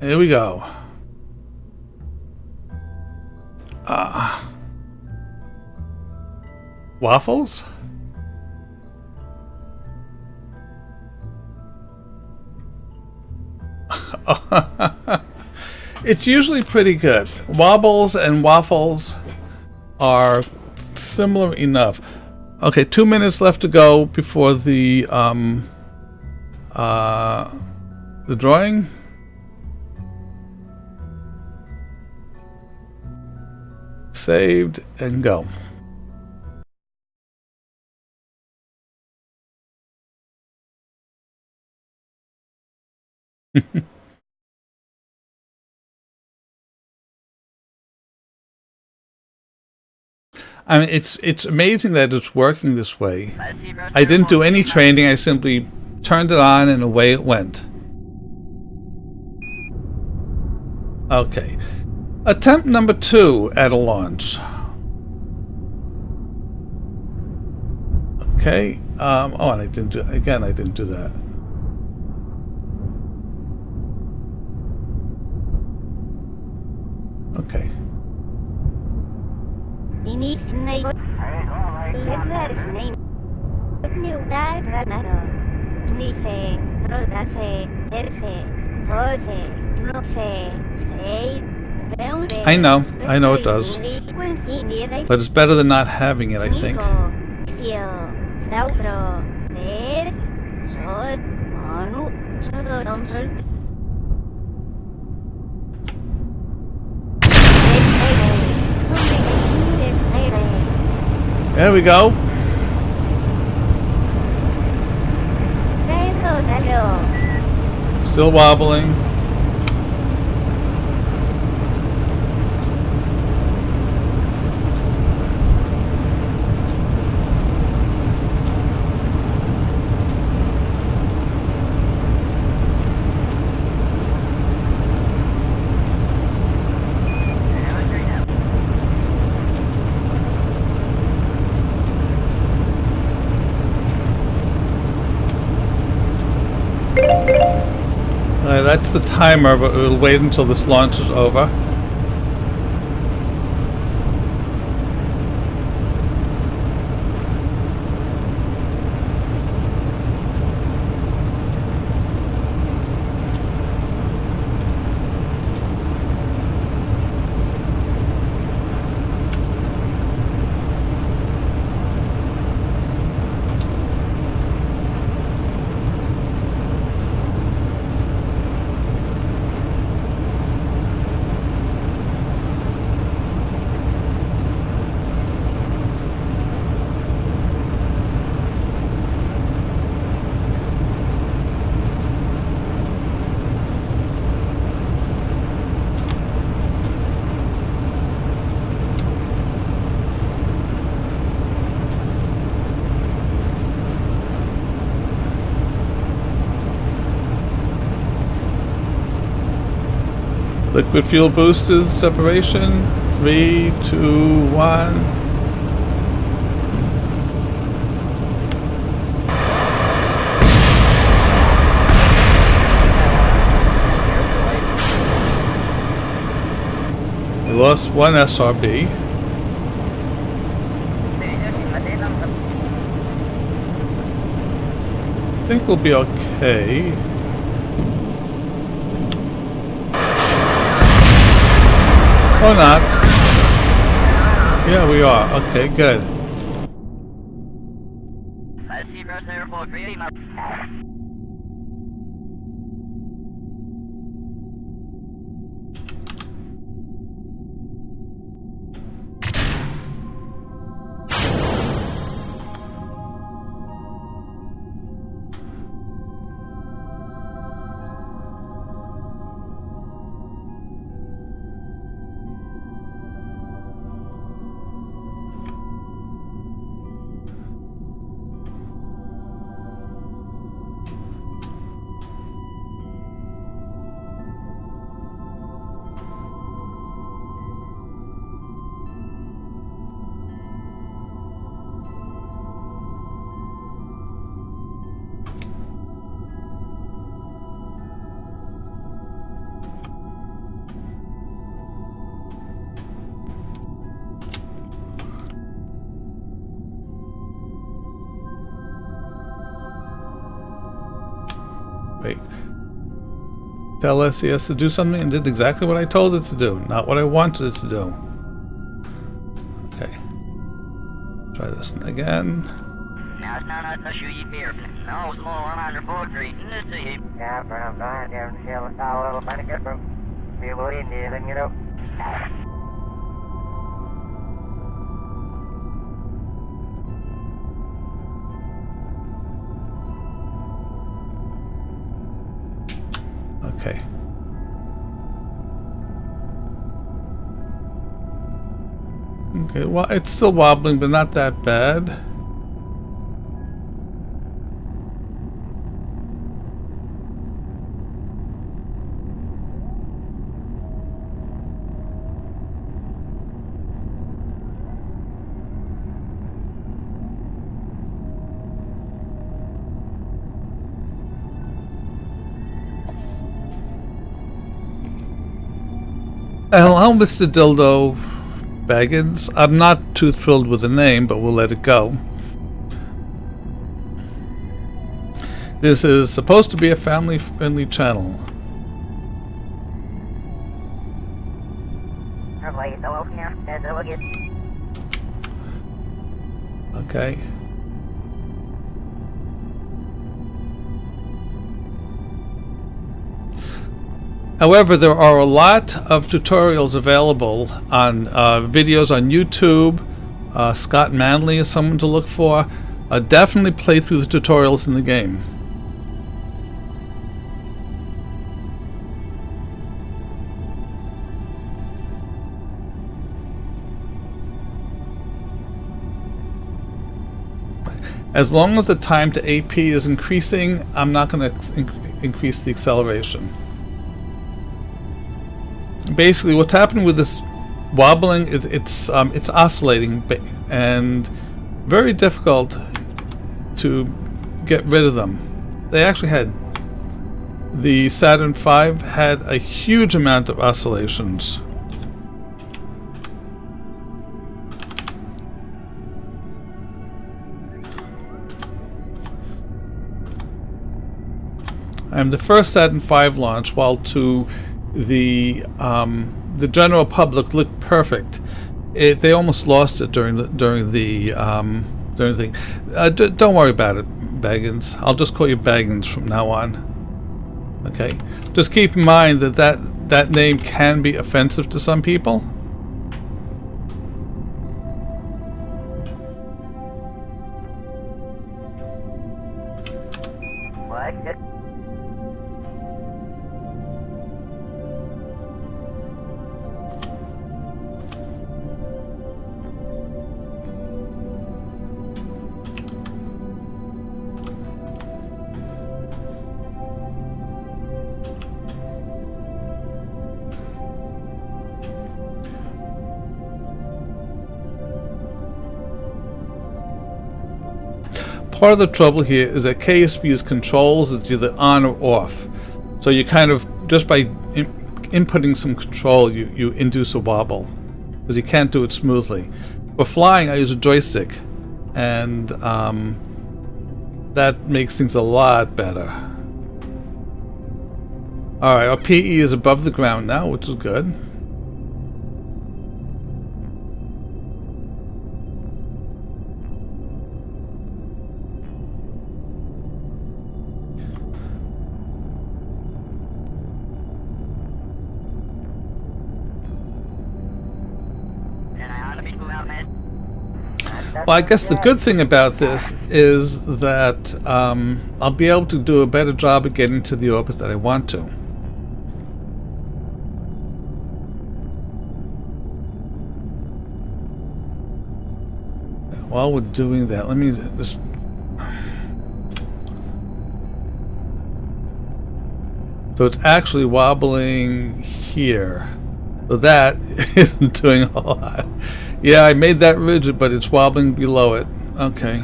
Here we go. Waffles? It's usually pretty good. Wobbles and waffles are similar enough. Okay, 2 minutes left to go before the drawing. Saved and go. I mean, it's amazing that it's working this way. I didn't do any training. I simply turned it on and away it went. Okay. Attempt number 2 at a launch. Okay. Oh, and I didn't do again. I didn't do that. Okay. I know it does. But it's better than not having it, I think. There we go. Still wobbling. That's the timer, but we'll wait until this launch is over. Liquid fuel boosters separation. 3, 2, 1. We lost one SRB. I think we'll be okay. Or not. Yeah, we are. Okay, good. tell STS to do something and did exactly what I told it to do, not what I wanted it to do. Okay. Try this one again. Okay. Okay, well, it's still wobbling, but not that bad. Hello, Mr. Dildo Baggins. I'm not too thrilled with the name, but we'll let it go. This is supposed to be a family-friendly channel. Okay. However, there are a lot of tutorials available on videos on YouTube. Scott Manley is someone to look for. Definitely play through the tutorials in the game. As long as the time to AP is increasing, I'm not going to increase the acceleration. Basically, what's happening with this wobbling is it's oscillating and very difficult to get rid of them. They actually had the Saturn V had a huge amount of oscillations. And the first Saturn V launch, while to the general public looked perfect, they almost lost it during the thing. Don't worry about it, Baggins. I'll just call you Baggins from now on. Okay. Just keep in mind that name can be offensive to some people. What? Part of the trouble here is that KSB's controls, it's either on or off. So you kind of, just by inputting some control, you induce a wobble, because you can't do it smoothly. For flying, I use a joystick, and that makes things a lot better. Alright, our PE is above the ground now, which is good. Well, I guess the good thing about this is that I'll be able to do a better job of getting to the orbit that I want to. While we're doing that, let me just... So it's actually wobbling here. So that isn't doing a lot. Yeah, I made that rigid, but it's wobbling below it. Okay.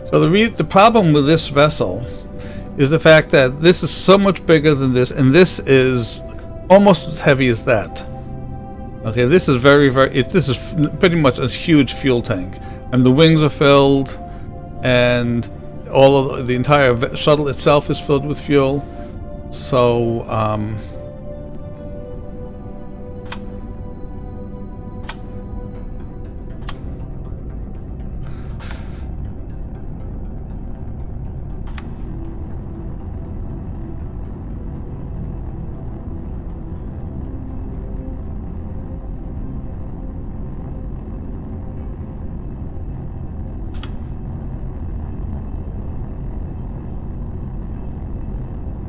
So the problem with this vessel is the fact that this is so much bigger than this, and this is almost as heavy as that. Okay, this is this is pretty much a huge fuel tank, and the wings are filled, and all of the entire shuttle itself is filled with fuel. So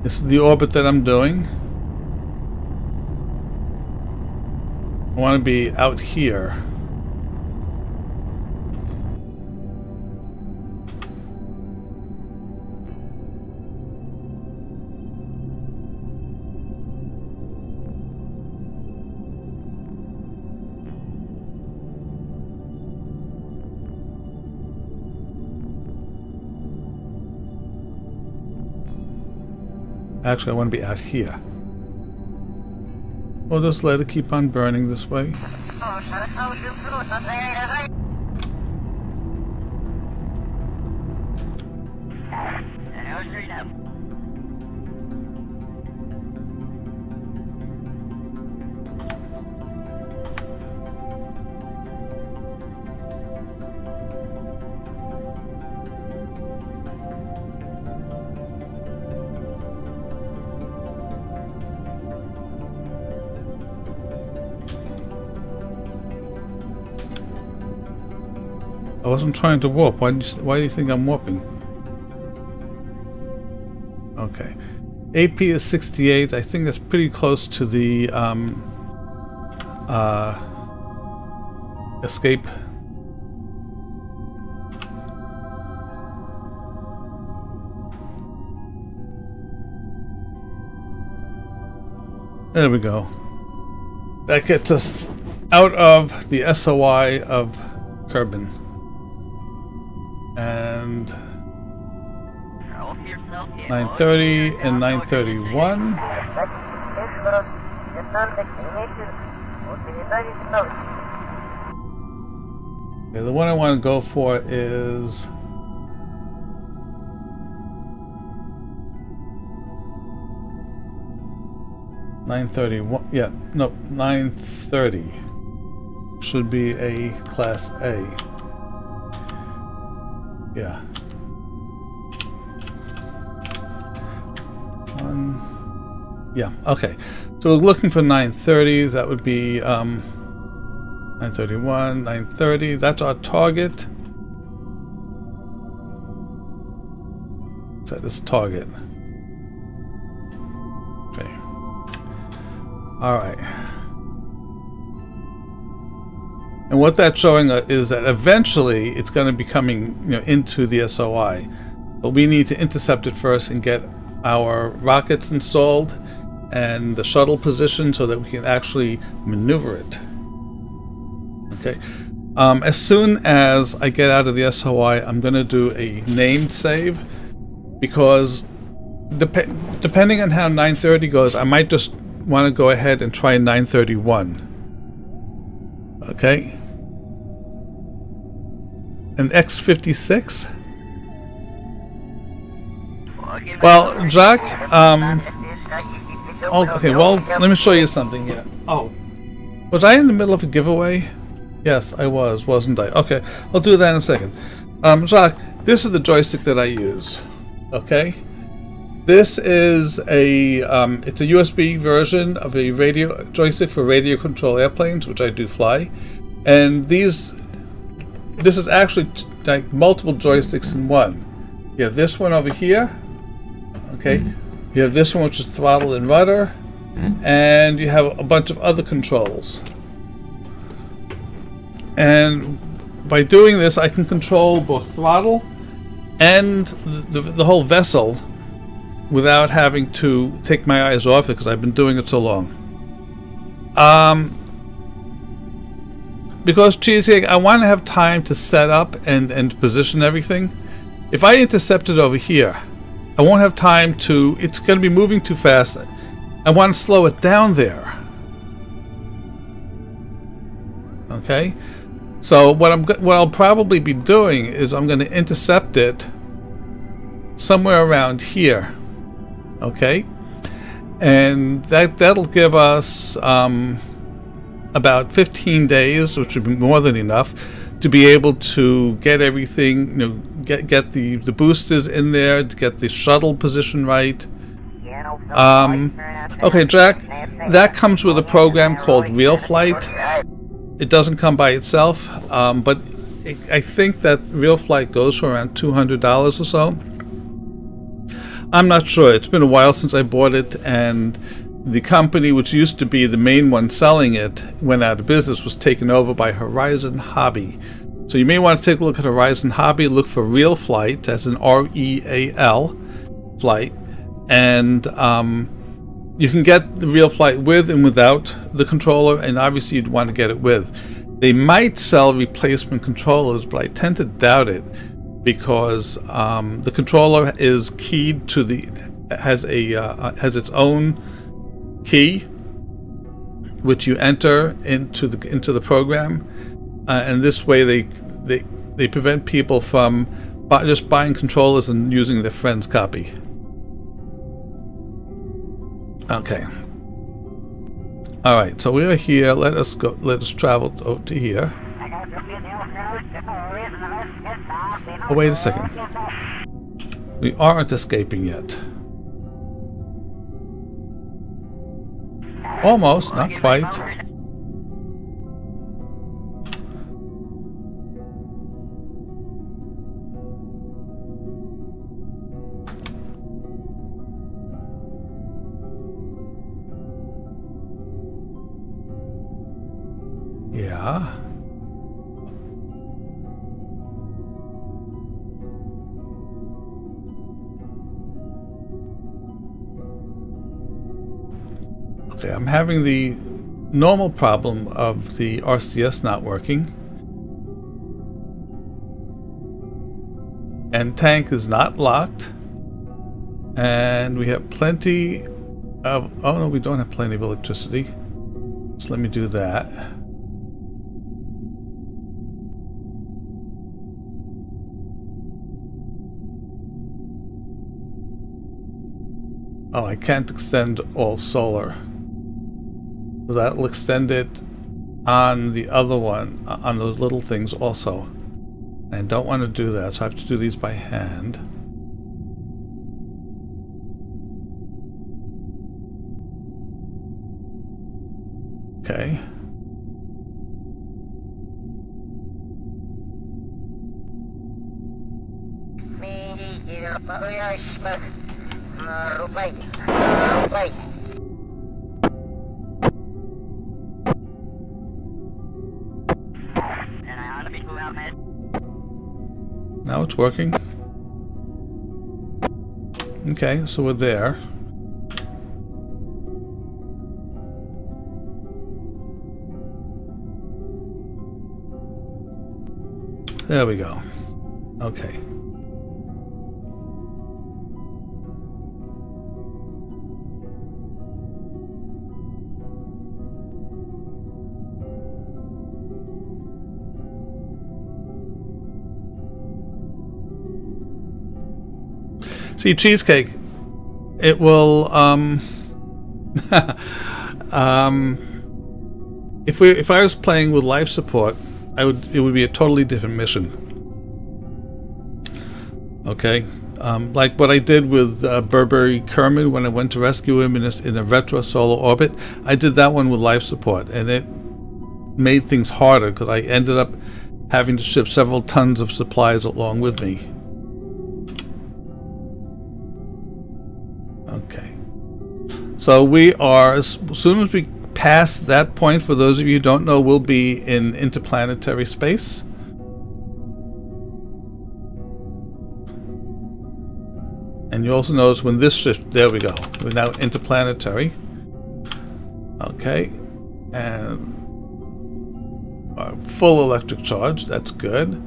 this is the orbit that I'm doing. I want to be out here. Actually, I want to be out here. We'll just let it keep on burning this way. I wasn't trying to warp. Why do you think I'm warping? Okay. AP is 68. I think that's pretty close to the escape. There we go. That gets us out of the SOI of Kerbin. And 930 and 931. Okay, the one I want to go for is 931. Yeah, no, 930 should be a Class A. Yeah. Yeah, okay. So we're looking for 930. That would be 931, 930. That's our target. Set this target. Okay. All right. And what that's showing is that eventually it's going to be coming, into the SOI. But we need to intercept it first and get our rockets installed and the shuttle positioned so that we can actually maneuver it. Okay. As soon as I get out of the SOI, I'm going to do a named save, because depending on how 930 goes, I might just want to go ahead and try 931. Okay. An X-56? Well, Jack, okay, well, let me show you something here. Oh, was I in the middle of a giveaway? Yes, I was, wasn't I? Okay, I'll do that in a second. Jacques, this is the joystick that I use. Okay? This is it's a USB version of a radio joystick for radio control airplanes, which I do fly. And this is actually like multiple joysticks in one. You have this one over here. Okay. You have this one, which is throttle and rudder. And you have a bunch of other controls. And by doing this, I can control both throttle and the whole vessel without having to take my eyes off it because I've been doing it so long. Because Cheesecake, I want to have time to set up and position everything. If I intercept it over here, I won't have time to, it's going to be moving too fast. I want to slow it down there. Okay? So what I'll probably be doing is I'm going to intercept it somewhere around here. Okay? And that'll give us about 15 days, which would be more than enough to be able to get everything, get the boosters in there, to get the shuttle position right. Okay, Jack, that comes with a program called Real Flight. It doesn't come by itself, but I think that Real Flight goes for around $200 or so. I'm not sure. It's been a while since I bought it, and the company, which used to be the main one selling it, went out of business, was taken over by Horizon Hobby. So you may want to take a look at Horizon Hobby, look for Real Flight, as an REAL Flight, and you can get the Real Flight with and without the controller, and obviously you'd want to get it with. They might sell replacement controllers, but I tend to doubt it, because the controller is keyed to has its own key, which you enter into the program, and this way they prevent people from just buying controllers and using their friend's copy. Okay. All right. So we are here. Let us go. Let us travel over to here. Oh, wait a second. We aren't escaping yet. Almost, not quite. Yeah. Okay, I'm having the normal problem of the RCS not working. And tank is not locked. And we have plenty of... Oh no, we don't have plenty of electricity. So let me do that. Oh, I can't extend all solar. So that'll extend it on the other one, on those little things also. I don't want to do that, so I have to do these by hand. Okay. Now it's working. Okay, so we're there. There we go. Okay. See, Cheesecake, it will if I was playing with life support, it would be a totally different mission. Okay, like what I did with Burberry Kerman when I went to rescue him in a retro solar orbit. I did that one with life support, and it made things harder because I ended up having to ship several tons of supplies along with me. Okay, so we are, as soon as we pass that point, for those of you who don't know, we'll be in interplanetary space. And And you also notice when this shift, there we go. We're now interplanetary. Okay. And full electric charge. That's good.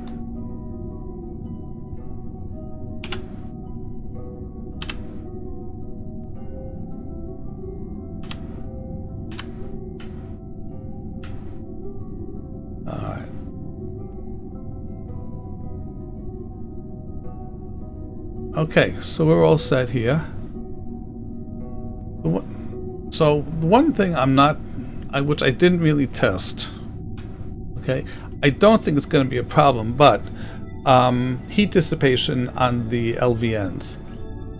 Alright. Okay, so we're all set here. So the one thing I'm not, which I didn't really test, okay, I don't think it's going to be a problem, but heat dissipation on the LVNs.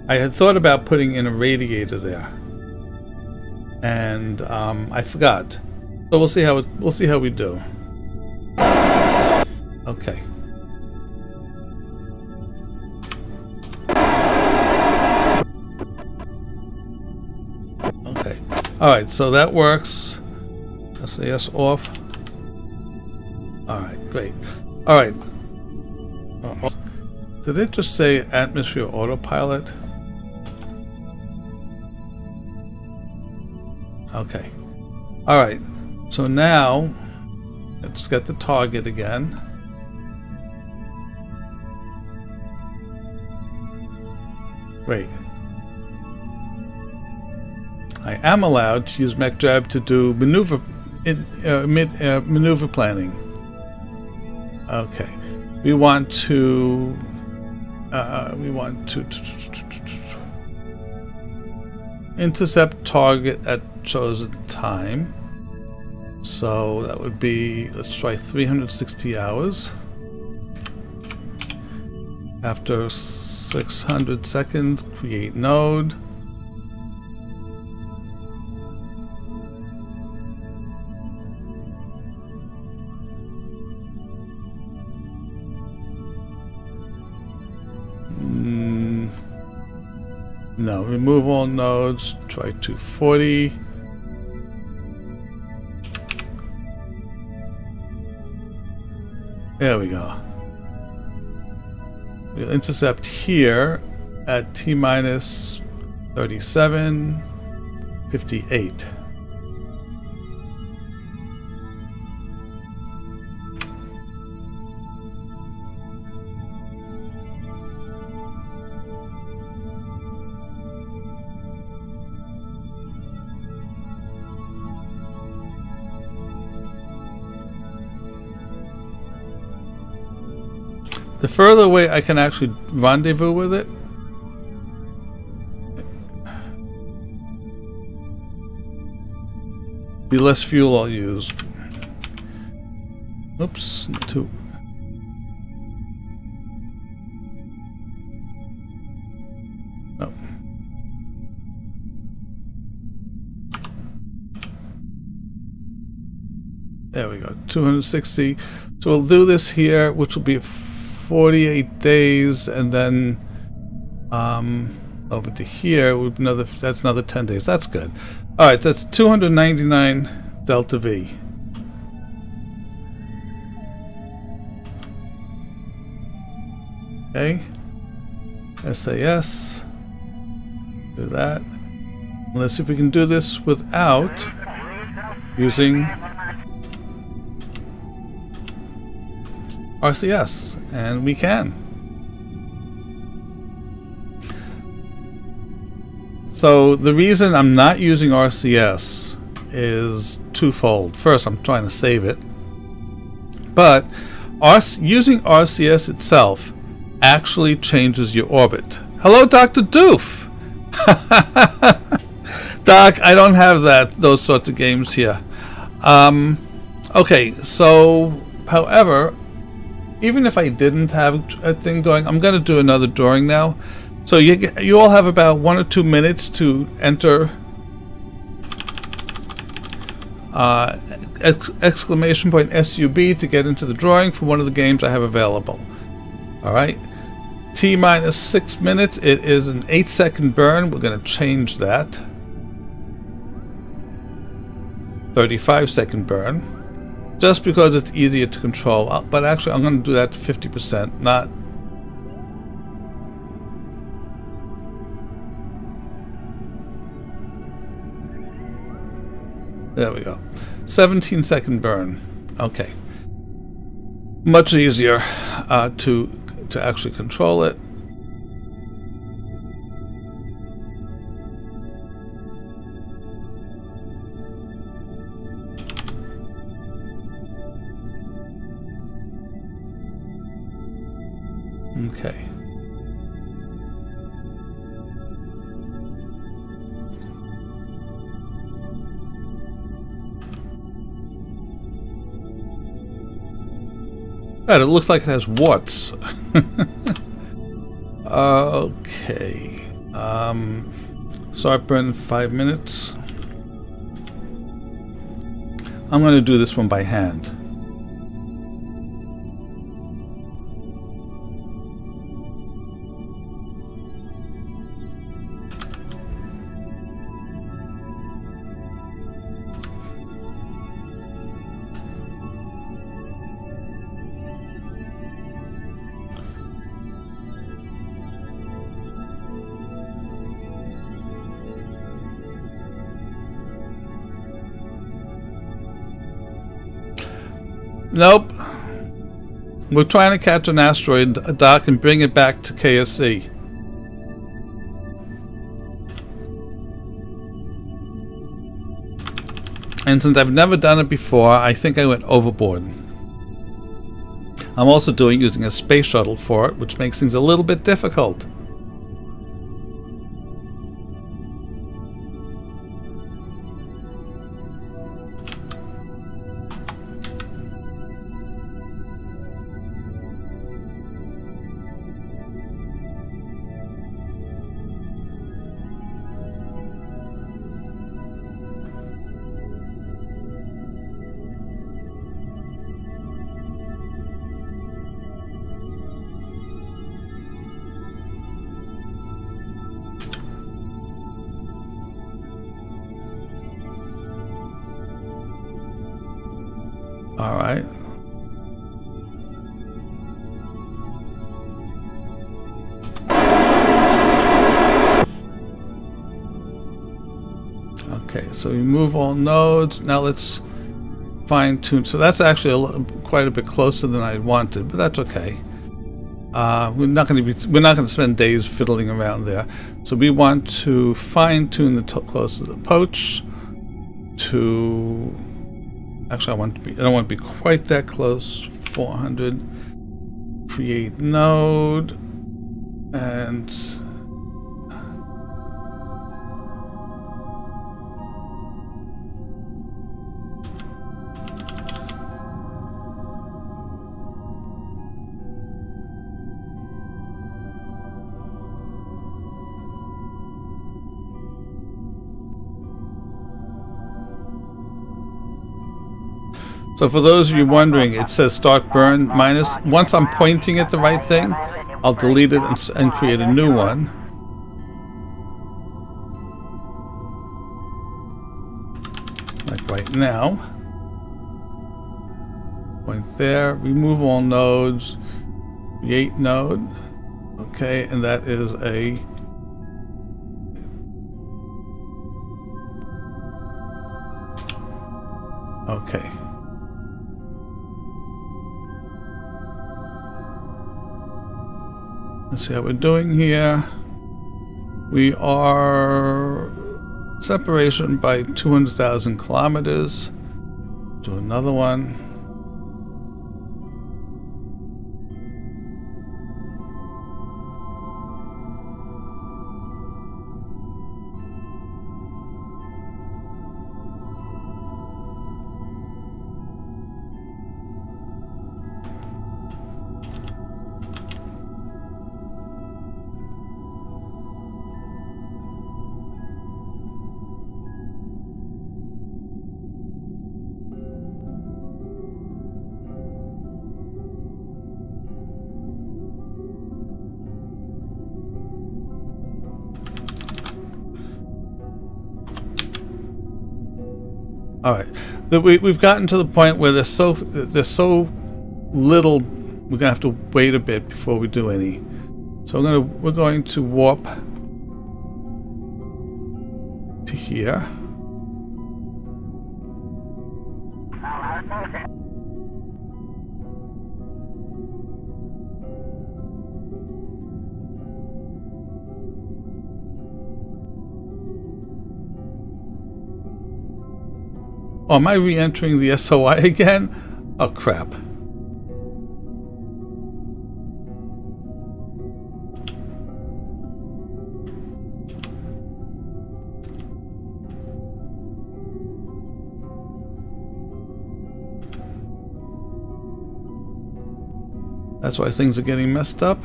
I had thought about putting in a radiator there, and I forgot. So we'll see how we do. Okay. Okay. All right. So that works. SAS off. All right. Great. All right. Did it just say atmosphere autopilot? Okay. All right. So now let's get the target again. Wait. I am allowed to use MechJab to do maneuver maneuver planning. Okay. We want to intercept target at chosen time. So that would be, let's try 360 hours. After 600 seconds, create node. No, remove all nodes, try 240. There we go. We'll intercept here at T-minus 37:58. The further away I can actually rendezvous with it, the less fuel I'll use. Oops, two. No. There we go, 260. So we'll do this here, which will be 48 days, and then over to here with that's another 10 days. That's good. All right, that's 299 delta V. Okay, SAS. Do that. Let's see if we can do this without using RCS, and we can. So the reason I'm not using RCS is twofold. First, I'm trying to save it, but using RCS itself actually changes your orbit. Hello, Dr. Doof. Doc, I don't have those sorts of games here. Okay, so however, even if I didn't have a thing going, I'm going to do another drawing now. So you all have about 1 or 2 minutes to enter exclamation point SUB to get into the drawing for one of the games I have available. All right. T-minus 6 minutes. It is an 8-second burn. We're going to change that. 35-second burn. Just because it's easier to control, but actually I'm going to do that to 50%, not There we go. 17-second burn. Okay. Much easier to actually control it. Okay. Right, it looks like it has warts. Okay. Start burn 5 minutes. I'm going to do this one by hand. Nope. We're trying to catch an asteroid, dock, and bring it back to KSC. And since I've never done it before, I think I went overboard. I'm also using a space shuttle for it, which makes things a little bit difficult. All right. Okay, so we move all nodes. Now let's fine tune. So that's actually quite a bit closer than I wanted, but that's okay. We're not going to spend days fiddling around there. So we want to fine tune the closer to the poach to. Actually, I don't want to be quite that close. 400. Create node. And... So for those of you wondering, it says start burn minus. Once I'm pointing at the right thing, I'll delete it and create a new one. Like right now. Point there, remove all nodes, create node. Okay, and that is a... Okay. Let's see how we're doing here. We are separation by 200,000 kilometers. Do another one. All right, we've gotten to the point where there's so little. We're gonna have to wait a bit before we do any. So we're going to warp to here. Oh, am I re-entering the SOI again? Oh, crap. That's why things are getting messed up.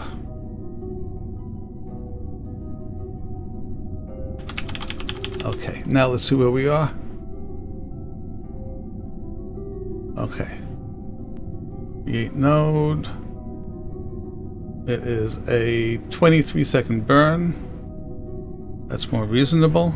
Okay, now let's see where we are. Okay. Create node. It is a 23-second burn. That's more reasonable.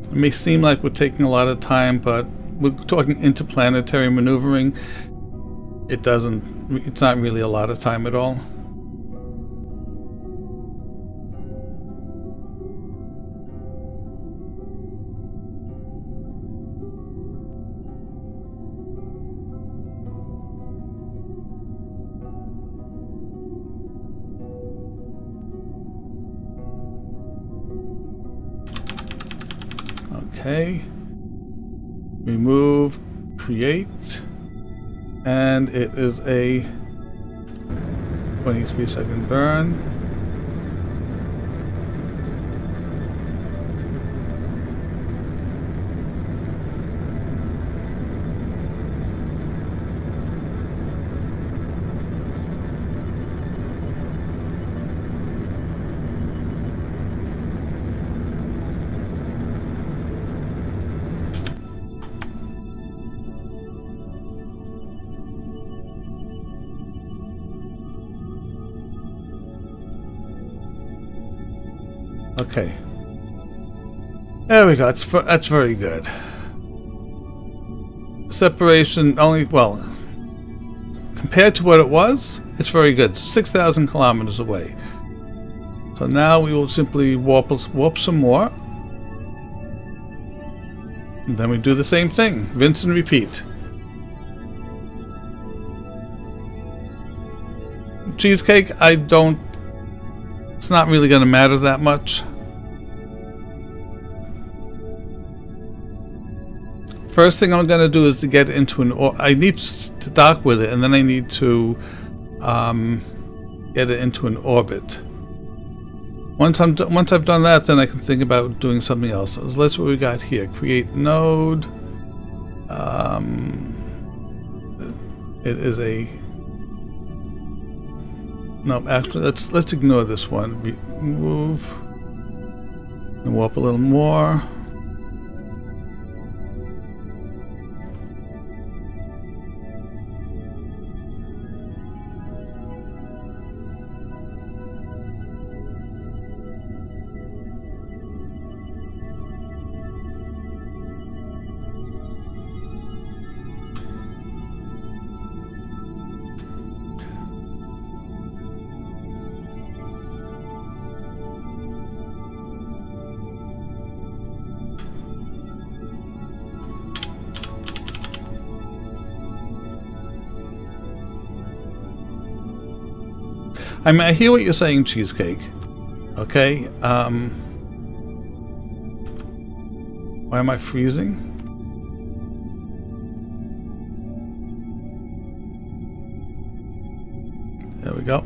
It may seem like we're taking a lot of time, but we're talking interplanetary maneuvering. It's not really a lot of time at all. Okay, remove, create, and it is a 23-second burn. Okay. There we go. That's very good. Separation only, well, compared to what it was, it's very good. 6,000 kilometers away. So now we will simply warp some more. And then we do the same thing. Rinse and repeat. Cheesecake, it's not really going to matter that much. First thing I'm going to do is to get into I need to dock with it, and then I need to get it into an orbit. Once I've done that, then I can think about doing something else. So let's what we got here. Create node. It is a no. Actually, let's ignore this one. Move and warp a little more. I mean, I hear what you're saying, Cheesecake. Okay. Why am I freezing? There we go.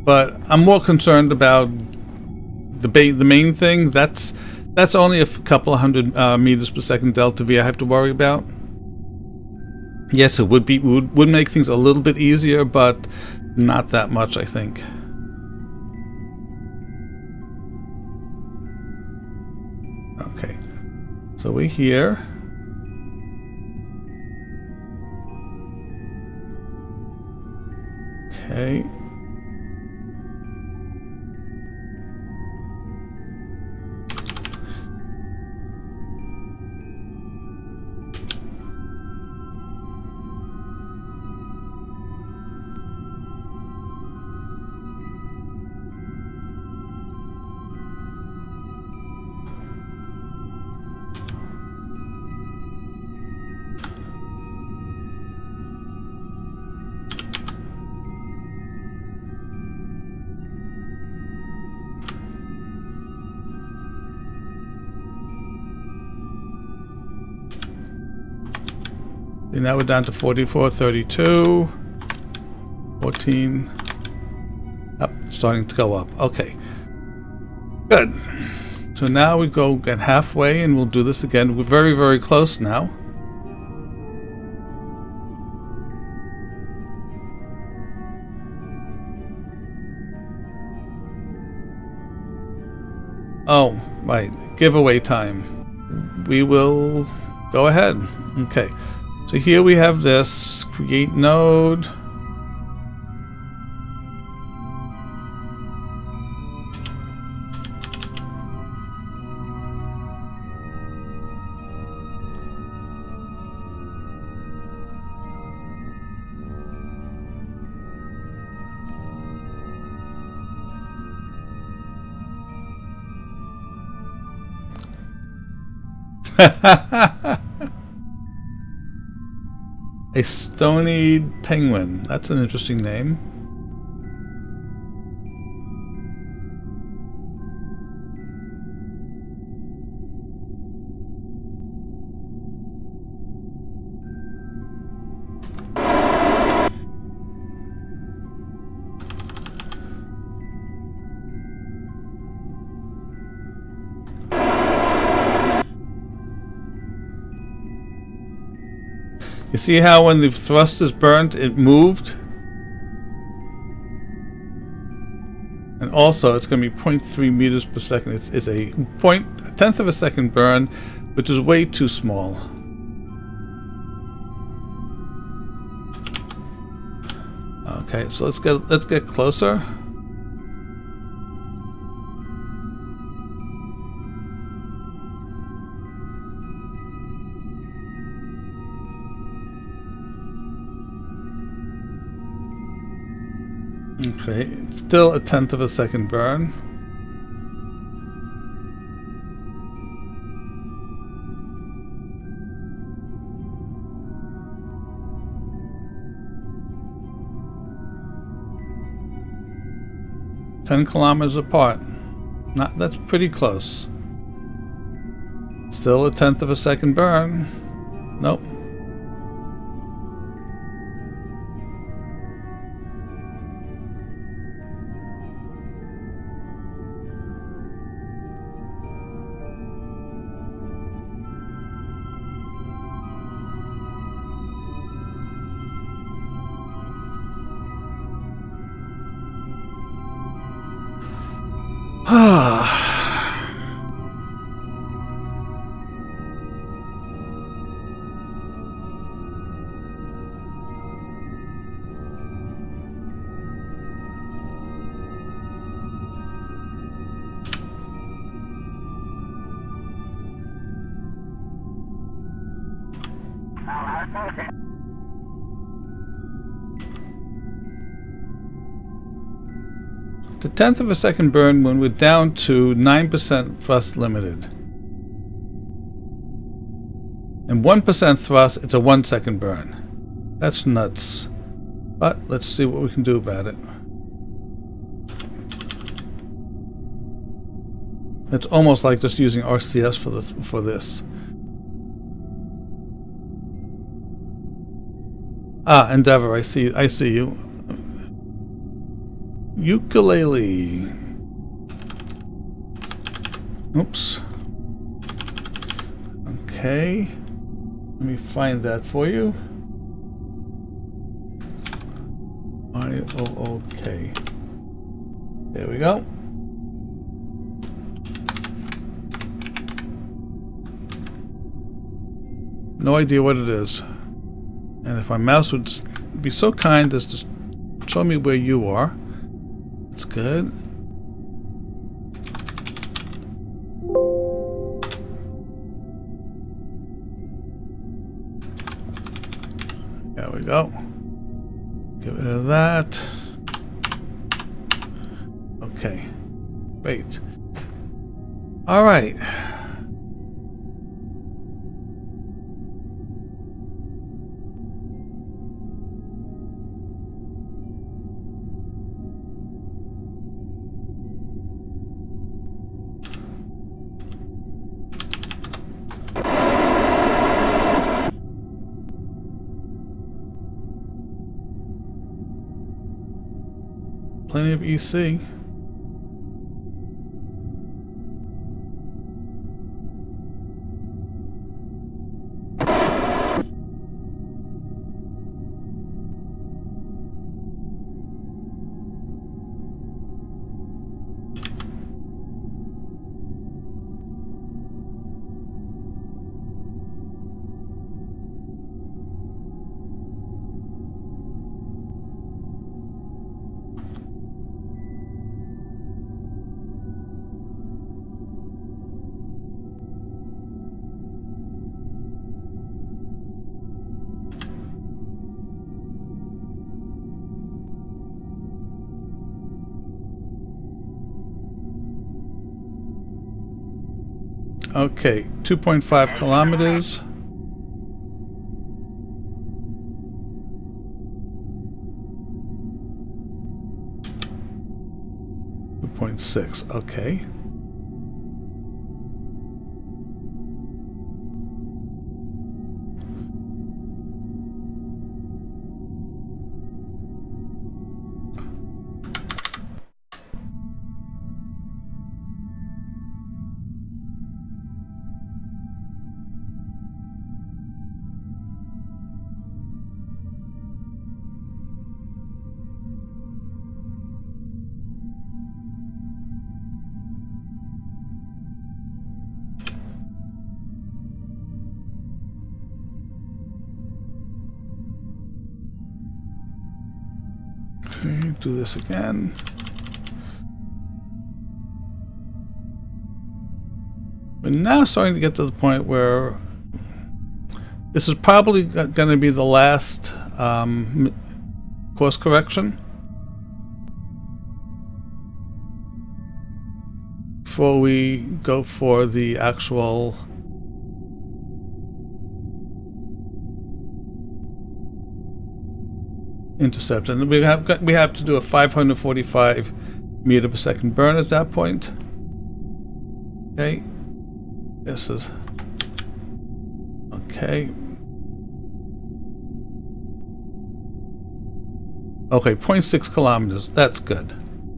But I'm more concerned about the main thing. That's only a couple of hundred meters per second delta V I have to worry about. Yes, it would make things a little bit easier, but not that much, I think. Okay, so we're here. Okay. Now we're down to 44, 32, 14. Up, starting to go up. Okay. Good. So now we go get halfway and we'll do this again. We're very, very close now. Oh, right. Giveaway time. We will go ahead. Okay. So here we have this. Create node. A stony penguin. That's an interesting name. You see how when the thrust is burnt, it moved? And also, it's going to be 0.3 meters per second. It's a tenth of a second burn, which is way too small. Okay, so let's get closer. Okay, it's still a tenth of a second burn. Ten kilometers apart. That's pretty close. Still a tenth of a second burn. Nope. It's a tenth of a second burn when we're down to 9% thrust limited. And 1% thrust, it's a 1 second burn. That's nuts. But let's see what we can do about it. It's almost like just using RCS for this. Ah, Endeavor, I see you. Ukulele. Oops. Okay. Let me find that for you. IOOK. There we go. No idea what it is. And if my mouse would be so kind as to show me where you are. That's good. There we go. Get rid of that. Okay. Great. All right. Plenty of EC. Okay, 2.5 kilometers. .6. Okay. Okay, do this again. We're now starting to get to the point where this is probably going to be the last course correction before we go for the actual intercept, and we have to do a 545 meter per second burn at that point. Okay, this is okay. Okay, 0.6 kilometers. That's good.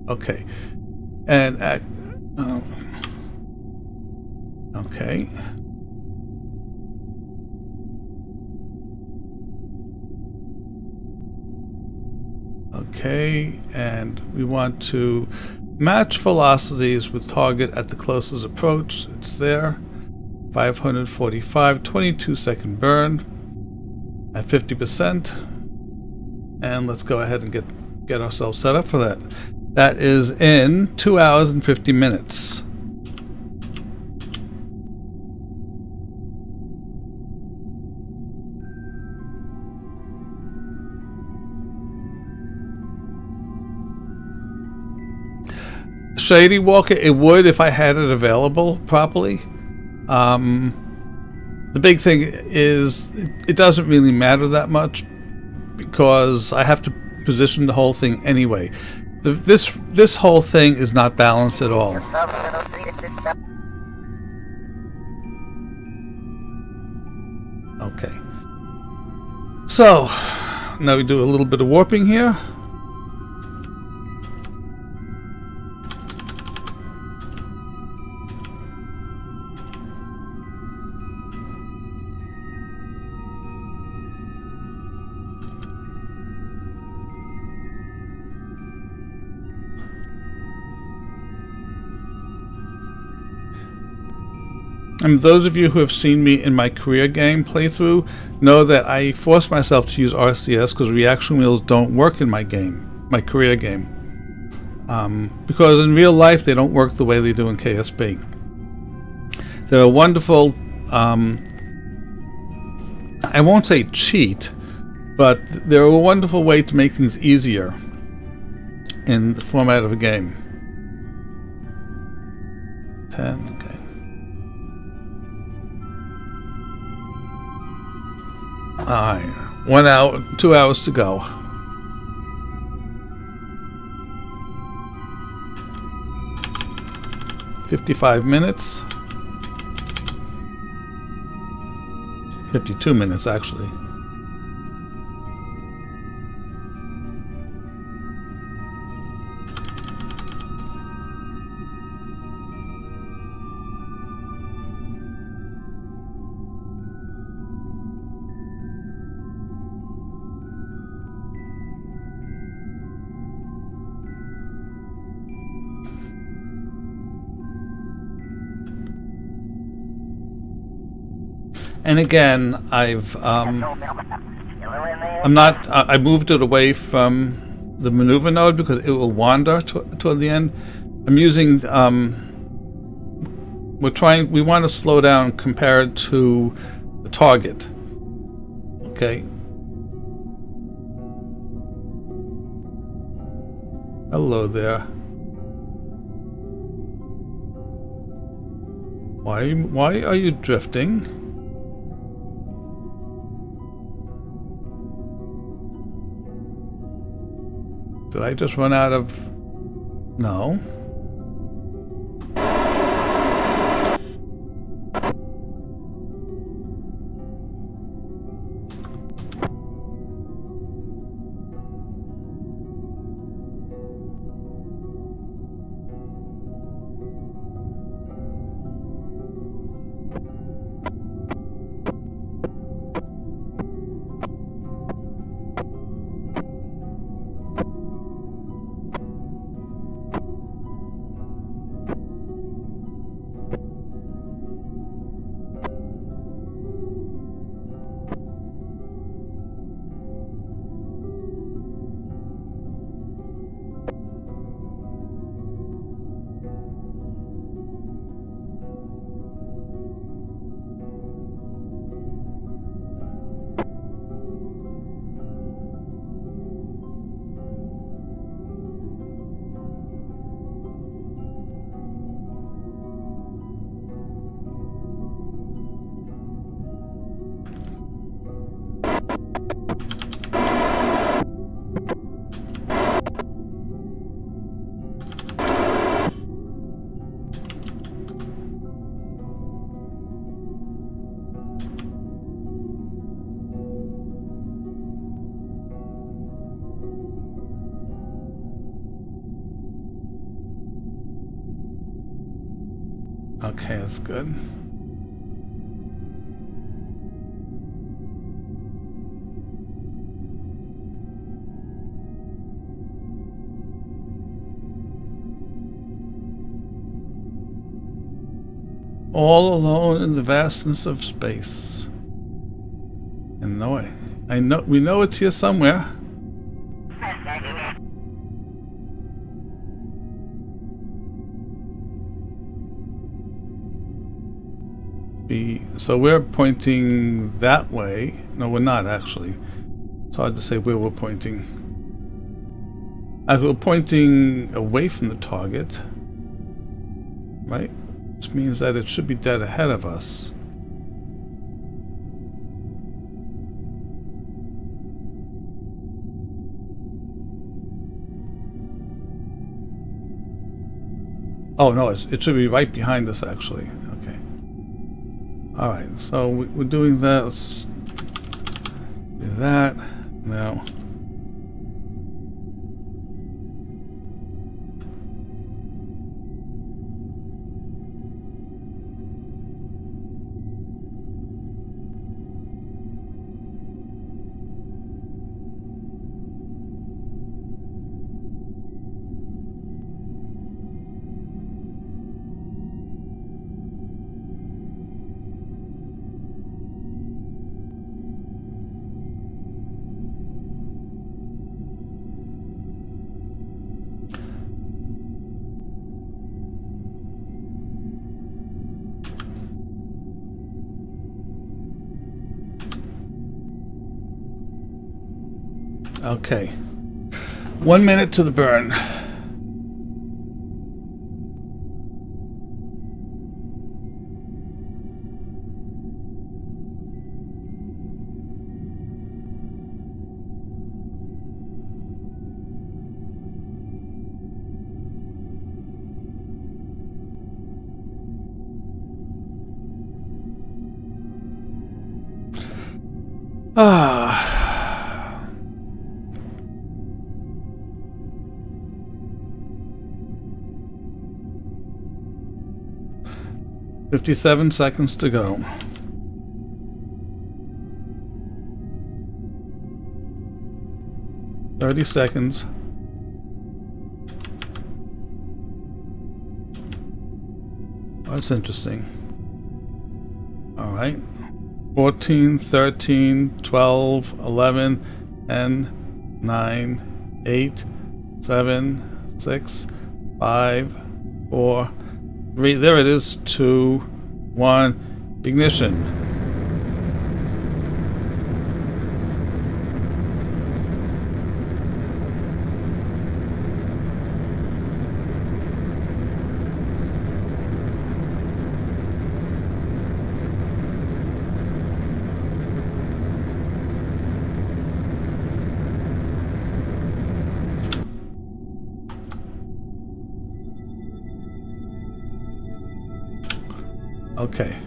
Okay, and okay. Okay, and we want to match velocities with target at the closest approach. It's there. 545, 22-second burn at 50%. And let's go ahead and get ourselves set up for that. That is in 2 hours and 50 minutes. Shady Walker, it would if I had it available properly. The big thing is it doesn't really matter that much because I have to position the whole thing anyway. This whole thing is not balanced at all. Okay. So now we do a little bit of warping here. And those of you who have seen me in my career game playthrough know that I force myself to use RCS because reaction wheels don't work in my game, my career game. Because in real life they don't work the way they do in KSB. They're a wonderful, I won't say cheat, but they're a wonderful way to make things easier in the format of a game. 10, okay. Alright, 1 hour, 2 hours to go. $55 minutes. 52 minutes, actually. And again, I moved it away from the maneuver node because it will wander toward the end. I'm using, we want to slow down compared to the target. Okay. Hello there. Why are you drifting? Did I just run out of... No. Okay, that's good. All alone in the vastness of space. And we know it's here somewhere. So we're pointing that way. No, we're not actually. It's hard to say where we're pointing. We're pointing away from the target, right? Which means that it should be dead ahead of us. Oh no, it should be right behind us actually. Okay. Alright, so we're doing that. Let's do that now. Okay. 1 minute to the burn. Ah. 57 seconds to go. "30 seconds. Oh, that's interesting. All right. 14, 13, 12, 11, 10, 9, 8, 7, 6, 5, 4, 3. There it is. 2, 1. Ignition. Okay.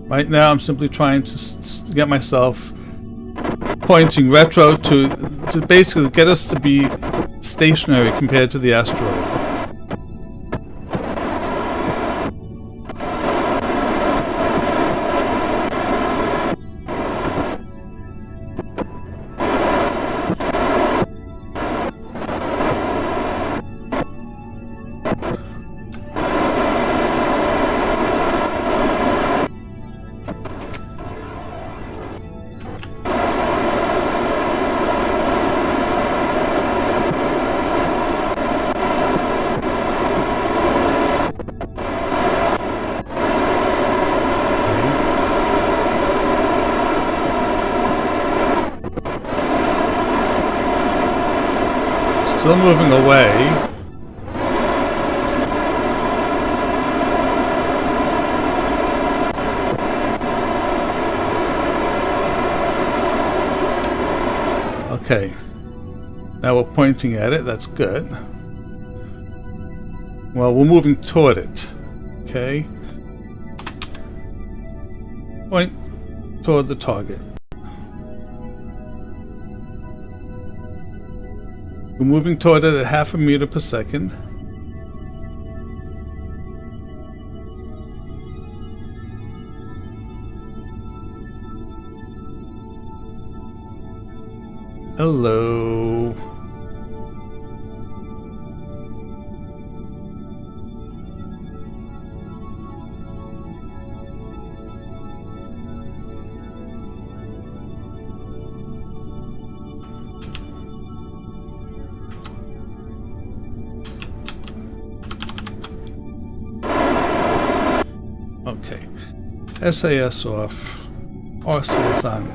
Right now, I'm simply trying to get myself pointing retro to basically get us to be stationary compared to the asteroid. Still moving away. Okay. Now we're pointing at it. That's good. Well, we're moving toward it. Okay. Point toward the target. We're moving toward it at 0.5 meters per second. Hello. Okay, SAS off, RCS on.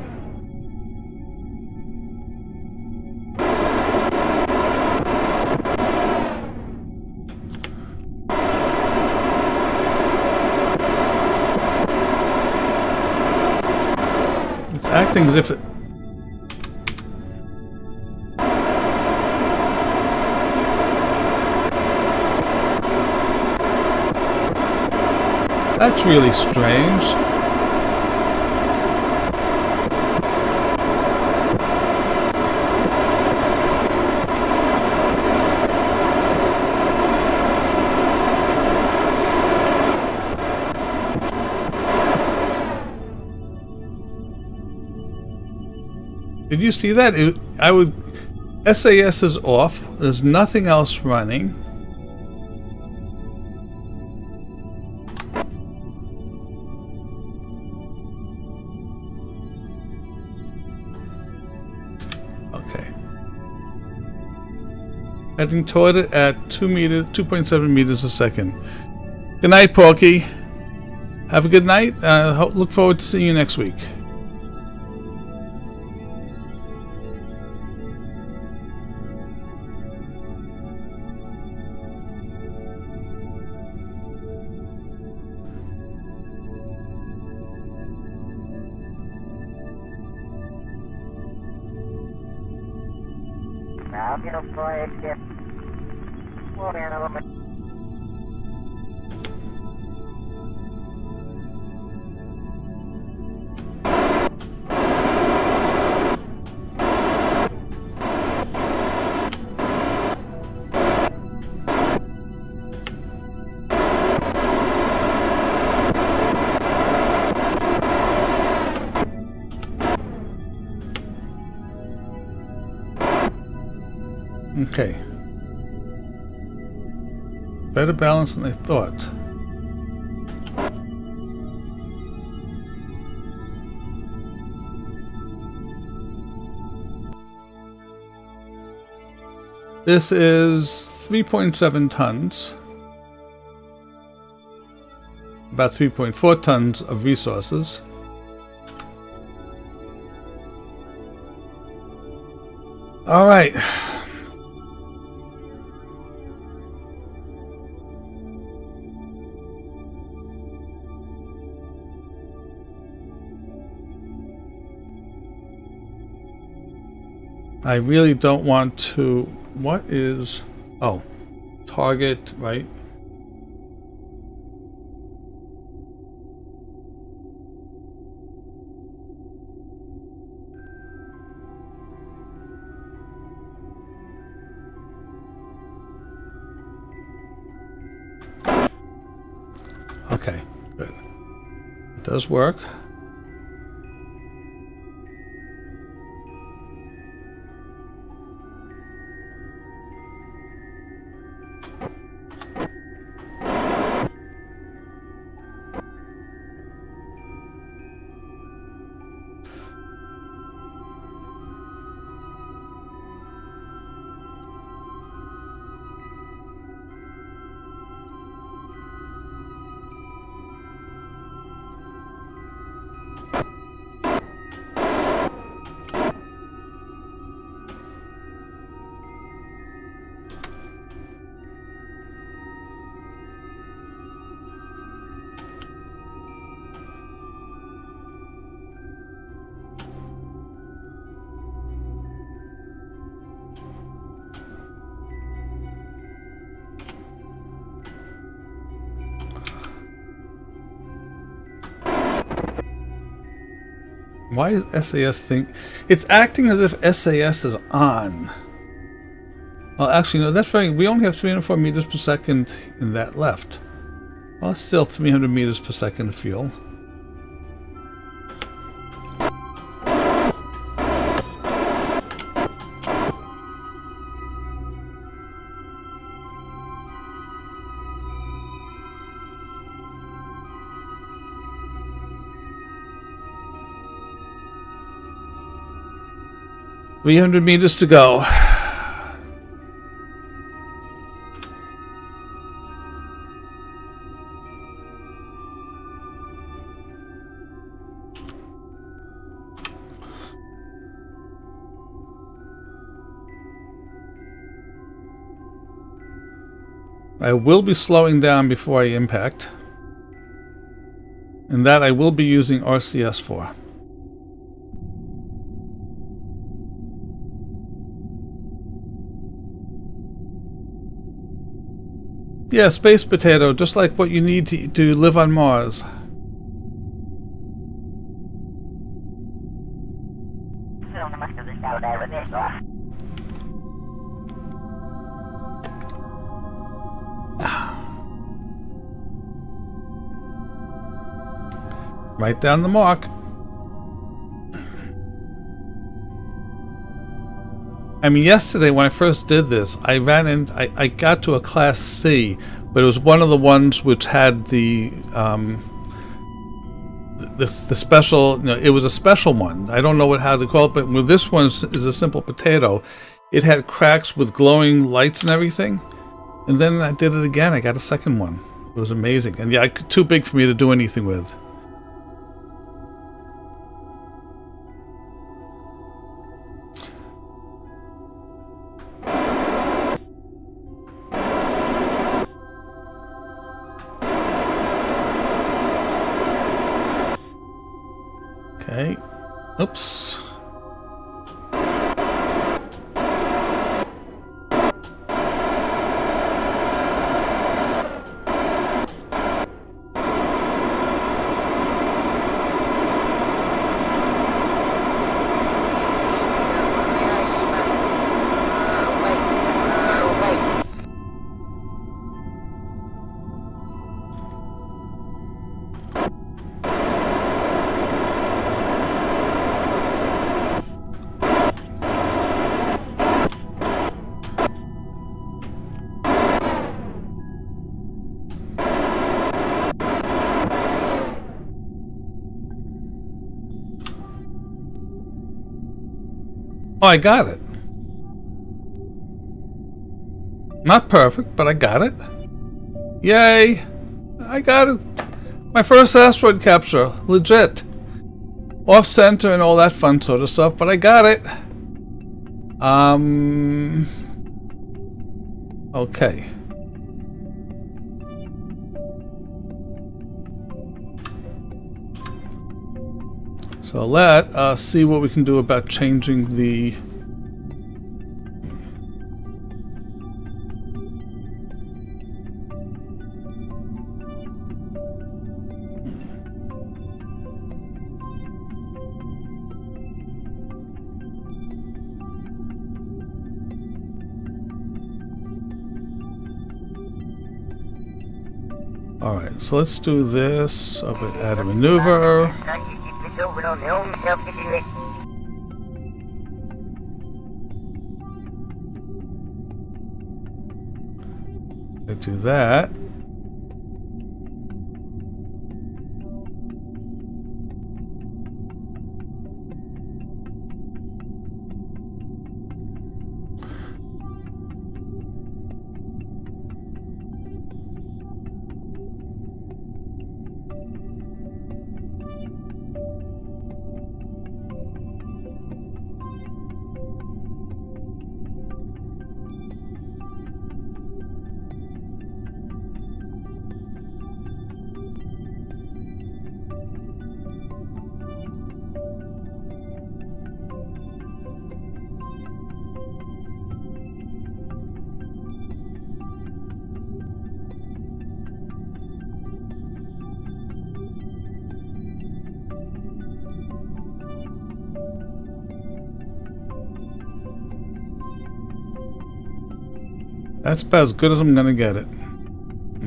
It's acting as if it... That's really strange. Did you see that? SAS is off. There's nothing else running. Okay. Heading toward it at 2.7 meters a second. Good night, Porky. Have a good night. Look forward to seeing you next week. Okay. Better balance than I thought. This is 3.7 tons. About 3.4 tons of resources. All right. I really don't want to. What is. Oh, target, right? Okay, good. It does work. Why is SAS think it's acting as if SAS is on? Well, actually, no, that's right. We only have 304 meters per second in that left. Well, it's still 300 meters per second fuel. $300 meters to go. I will be slowing down before I impact. And that I will be using RCS for. Yeah, space potato, just like what you need to live on Mars. Right down the mark. I mean, yesterday when I first did this, I got to a Class C, but it was one of the ones which had the special. You know, it was a special one. I don't know how to call it, but with this one is a simple potato. It had cracks with glowing lights and everything. And then I did it again. I got a second one. It was amazing. And yeah, too big for me to do anything with. Okay. Oops. Oh, I got it. Not perfect, but I got it. Yay! I got it. My first asteroid capture. Legit. Off center and all that fun sort of stuff, but I got it. Okay. So let us see what we can do about changing the Alright, so let's do this. Add a maneuver. Let's do that. That's about as good as I'm gonna get it.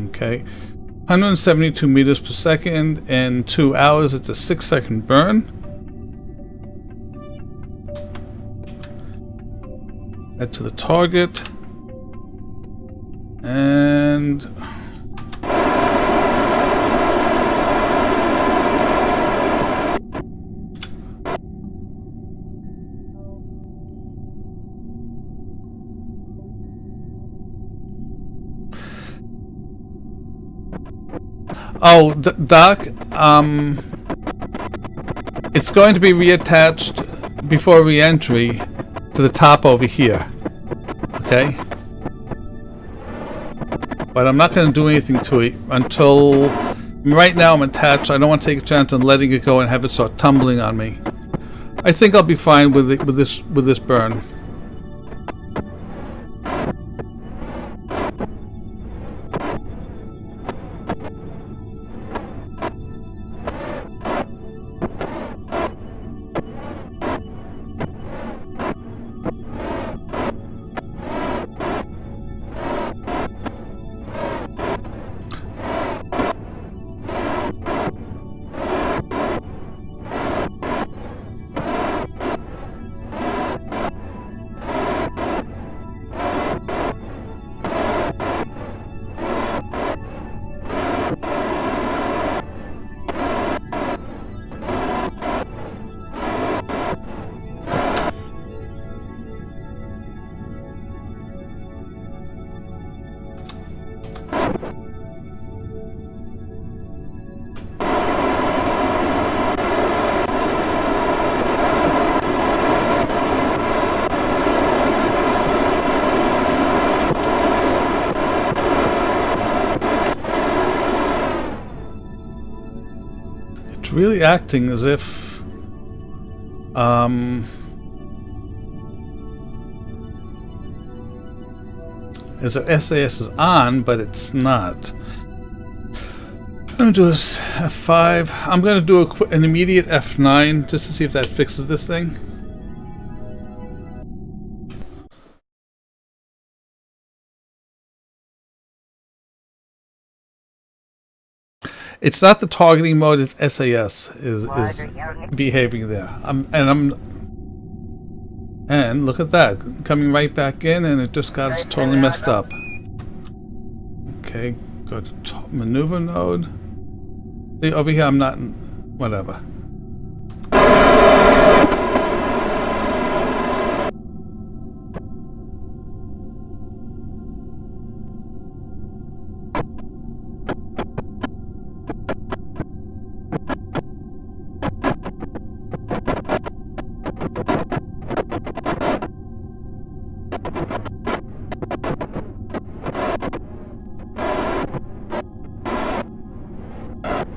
Okay. 172 meters per second in 2 hours. It's a 6-second burn. Head to the target. And oh, Doc, it's going to be reattached before re-entry to the top over here. Okay? But I'm not going to do anything to it until... Right now I'm attached. I don't want to take a chance on letting it go and have it start tumbling on me. I think I'll be fine with it, with this burn. Really acting as if as if SAS is on, but it's not. I'm going to do a F5. I'm going to do an immediate F9 just to see if that fixes this thing. It's not the targeting mode, it's SAS is behaving there. And look at that, coming right back in, and it just got totally messed up. Okay, go to maneuver node. See, over here I'm not, whatever.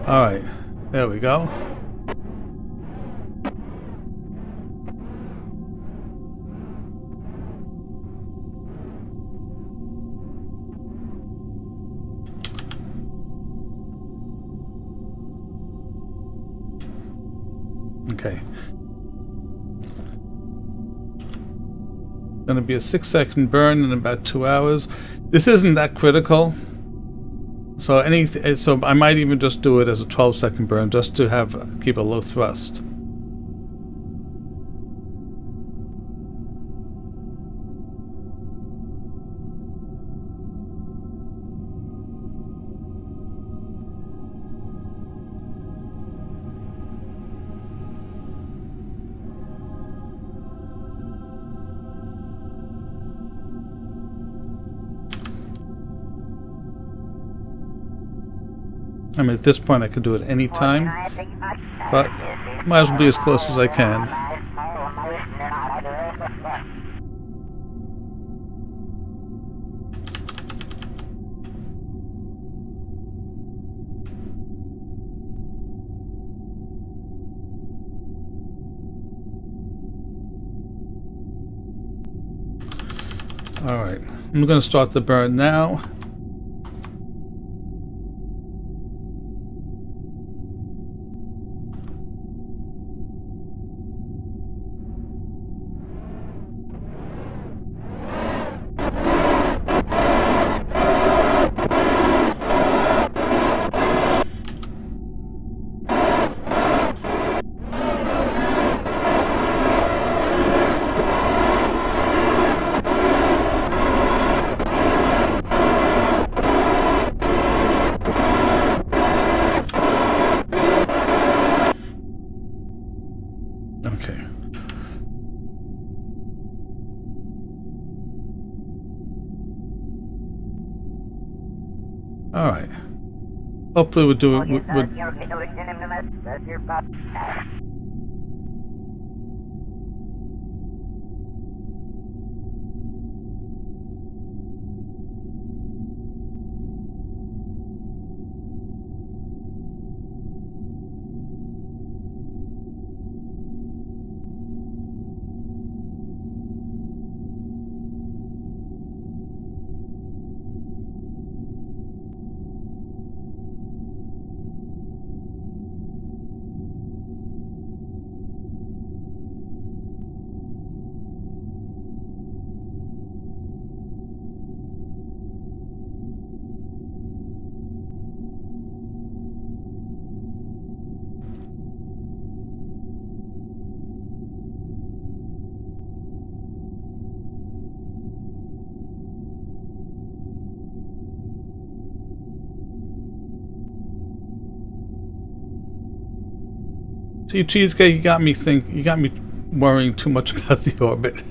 Alright, there we go. Okay. Going to be a 6-second burn in about 2 hours. This isn't that critical. So I might even just do it as a 12-second burn just to keep a low thrust. I mean, at this point I could do it any time, but might as well be as close as I can. Alright, I'm going to start the burn now. Okay. All right. Hopefully we'll do it. See, Cheesecake, you got me worrying too much about the orbit.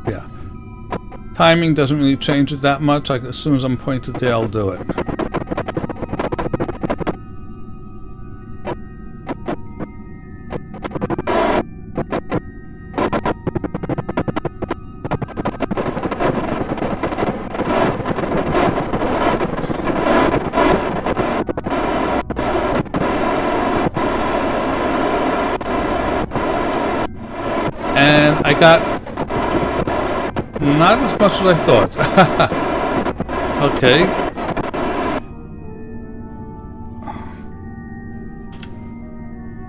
Yeah. Timing doesn't really change it that much. Like, as soon as I'm pointed there, I'll do it. And I got not as much as I thought. Okay.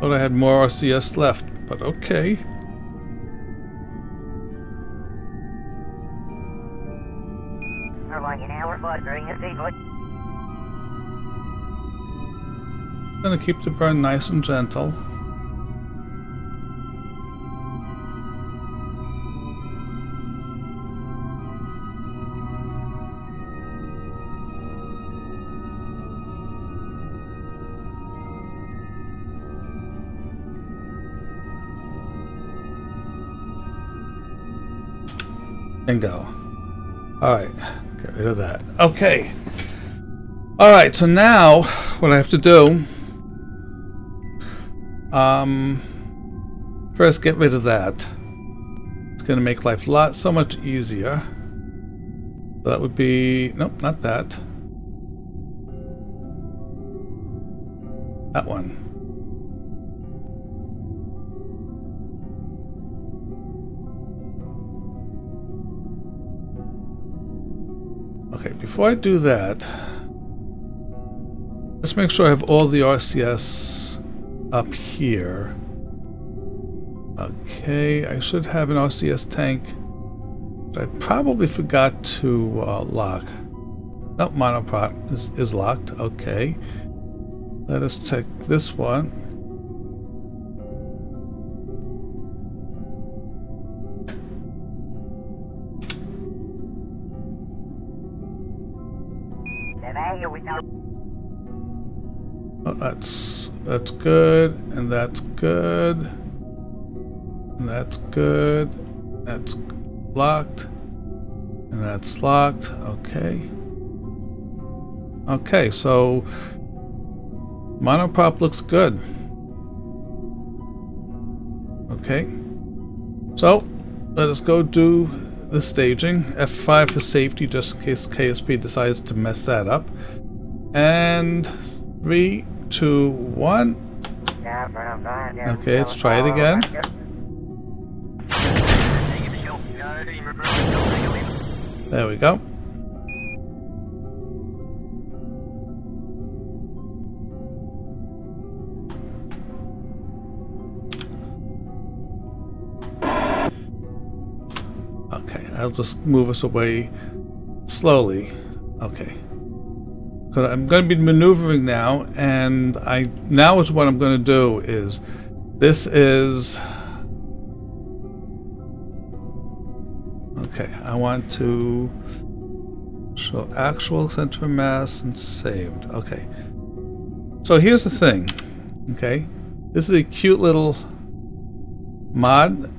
Thought I had more RCS left, but okay. Gonna keep the burn nice and gentle. Bingo. Alright, get rid of that. Okay. Alright, so now what I have to do, first get rid of that. It's going to make life so much easier. So that would be, nope, not that. That one. Okay, before I do that, let's make sure I have all the RCS up here. Okay, I should have an RCS tank that I probably forgot to lock. Nope, monoprop is locked. Okay. Let us check this one. Oh, that's good, and that's good, and that's good. That's locked, and that's locked. Okay. Okay, so monoprop looks good. Okay. So let us go do the staging. F5 for safety, just in case KSP decides to mess that up. And 3, 2, 1. Okay, let's try it again. There we go. Okay, I'll just move us away slowly. Okay. So I'm going to be maneuvering now, and now is what I'm going to do is, this is, okay, I want to show actual center of mass and saved. Okay. So here's the thing. Okay. This is a cute little mod.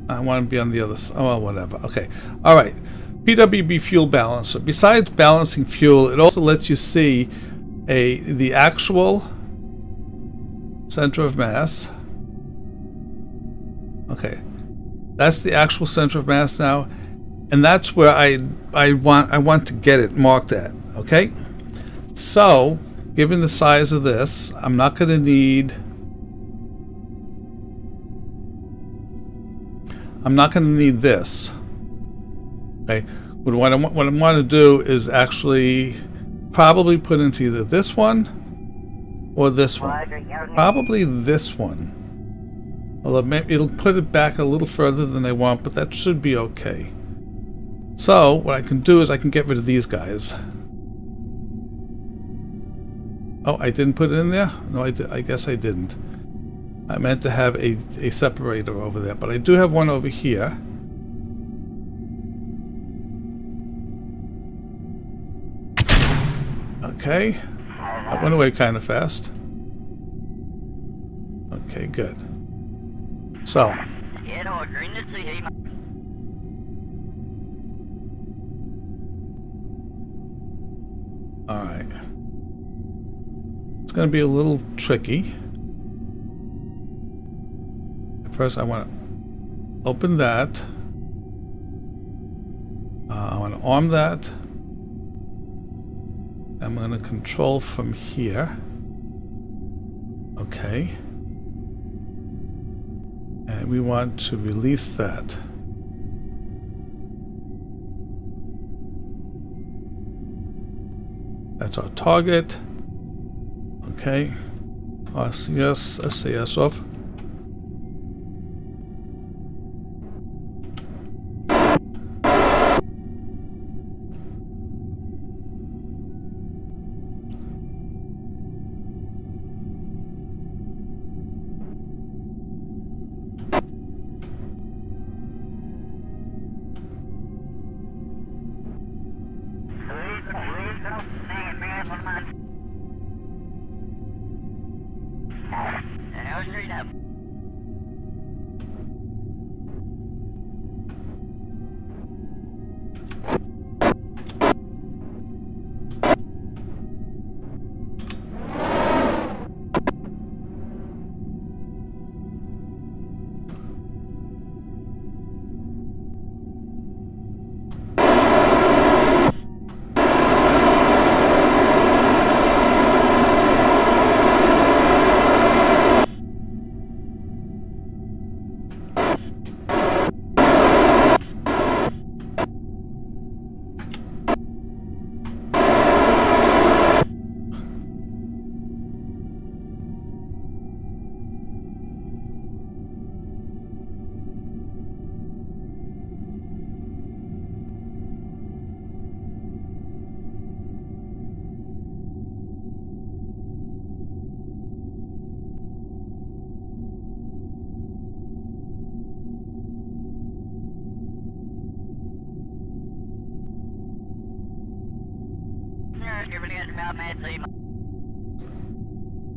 I want to be on the other side. Oh, well, whatever. Okay. All right. PWB fuel balancer. Besides balancing fuel, it also lets you see the actual center of mass. Okay. That's the actual center of mass now, and that's where I want to get it marked at. Okay. So, given the size of this, I'm not going to need. I'm not going to need this. Okay. But what I want to do is actually probably put into either this one or this one. Probably this one. Although maybe it'll put it back a little further than I want, but that should be okay. So what I can do is I can get rid of these guys. Oh, I didn't put it in there? No, I guess I didn't. I meant to have a separator over there, but I do have one over here. Okay. That went away kind of fast. Okay, good. So. Alright. It's going to be a little tricky. First, I want to open that. I want to arm that. I'm going to control from here. Okay. And we want to release that. That's our target. Okay. RCS, SAS off.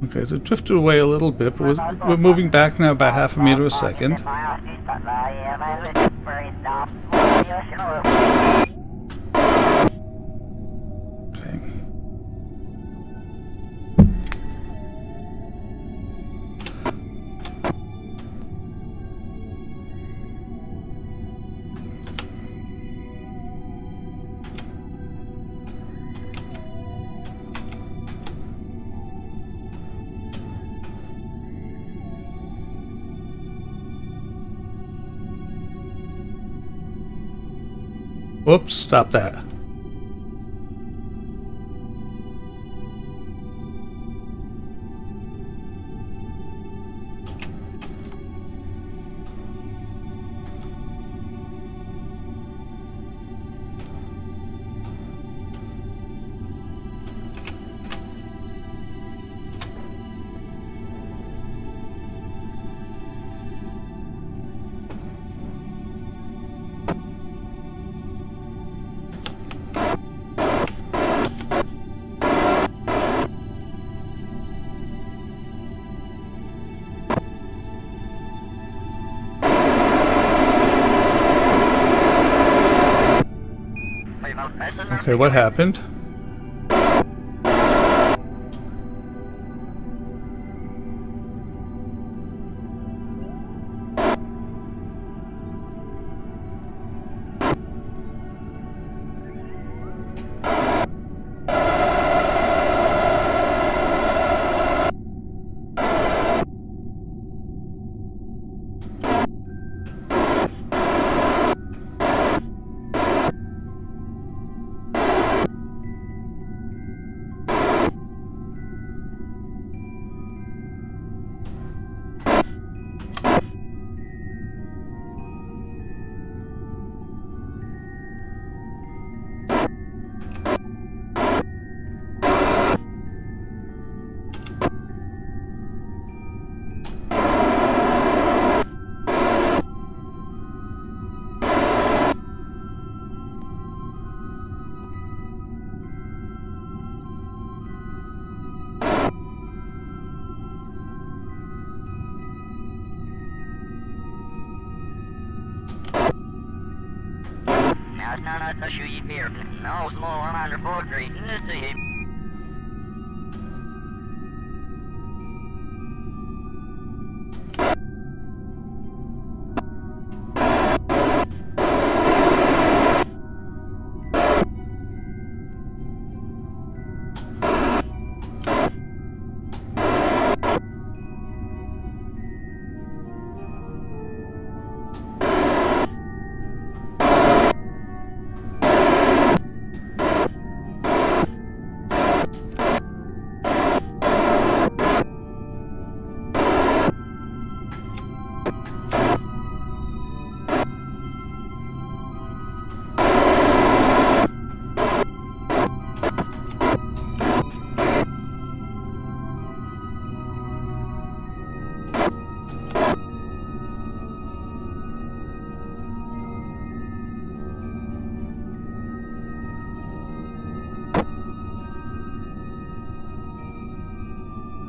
Okay, so it drifted away a little bit, but we're moving back now about half a meter a second. Okay. Whoops, stop that. Okay, what happened?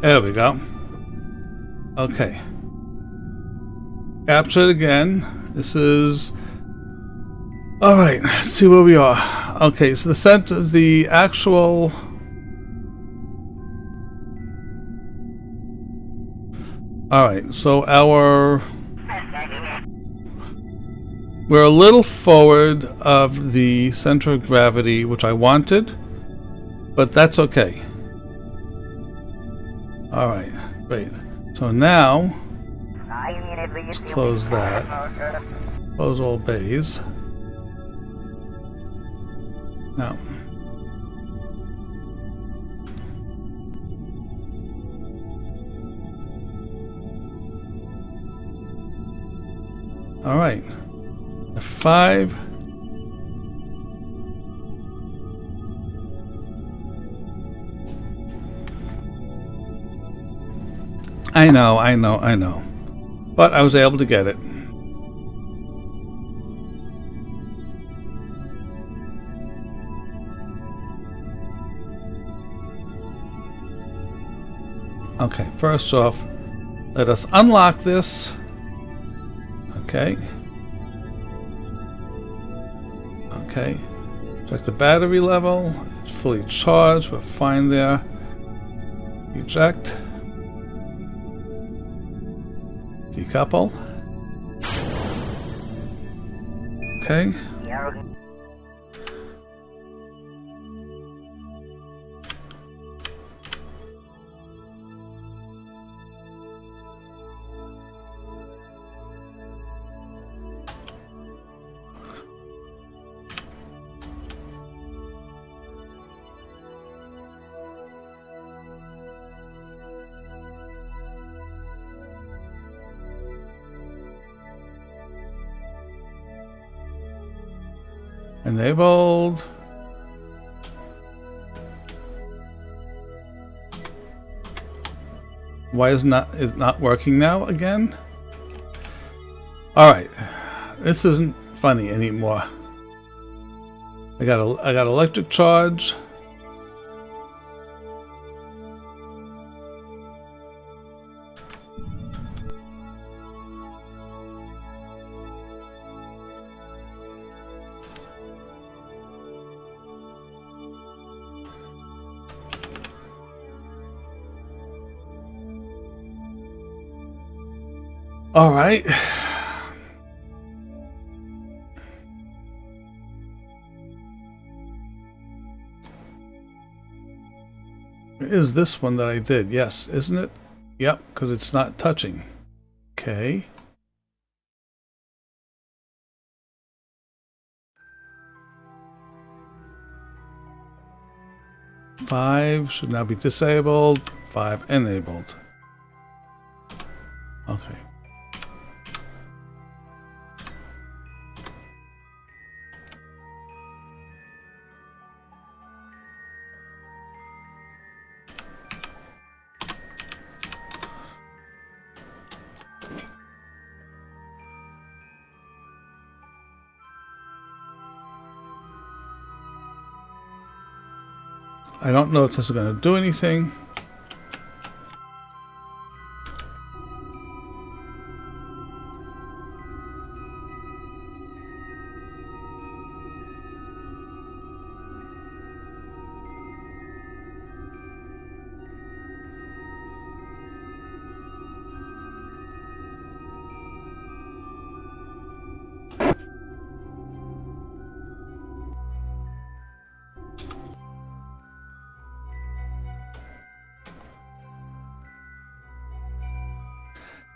There we go. Okay. Capture it again. This is... Alright, let's see where we are. Okay, so the actual... Alright, so we're a little forward of the center of gravity, which I wanted, but that's okay. Alright, great. So now, let's close that. Close all bays. Now, alright. F5. I know. But I was able to get it. Okay, first off, let us unlock this. Okay. Okay. Check the battery level. It's fully charged. We're fine there. Eject. Decouple. Okay. Enabled. Why is not working now again? All right, this isn't funny anymore. I got electric charge. All right. Is this one that I did? Yes, isn't it? Yep, because it's not touching. Okay. Five should now be disabled. 5 enabled. Okay. I don't know if this is going to do anything.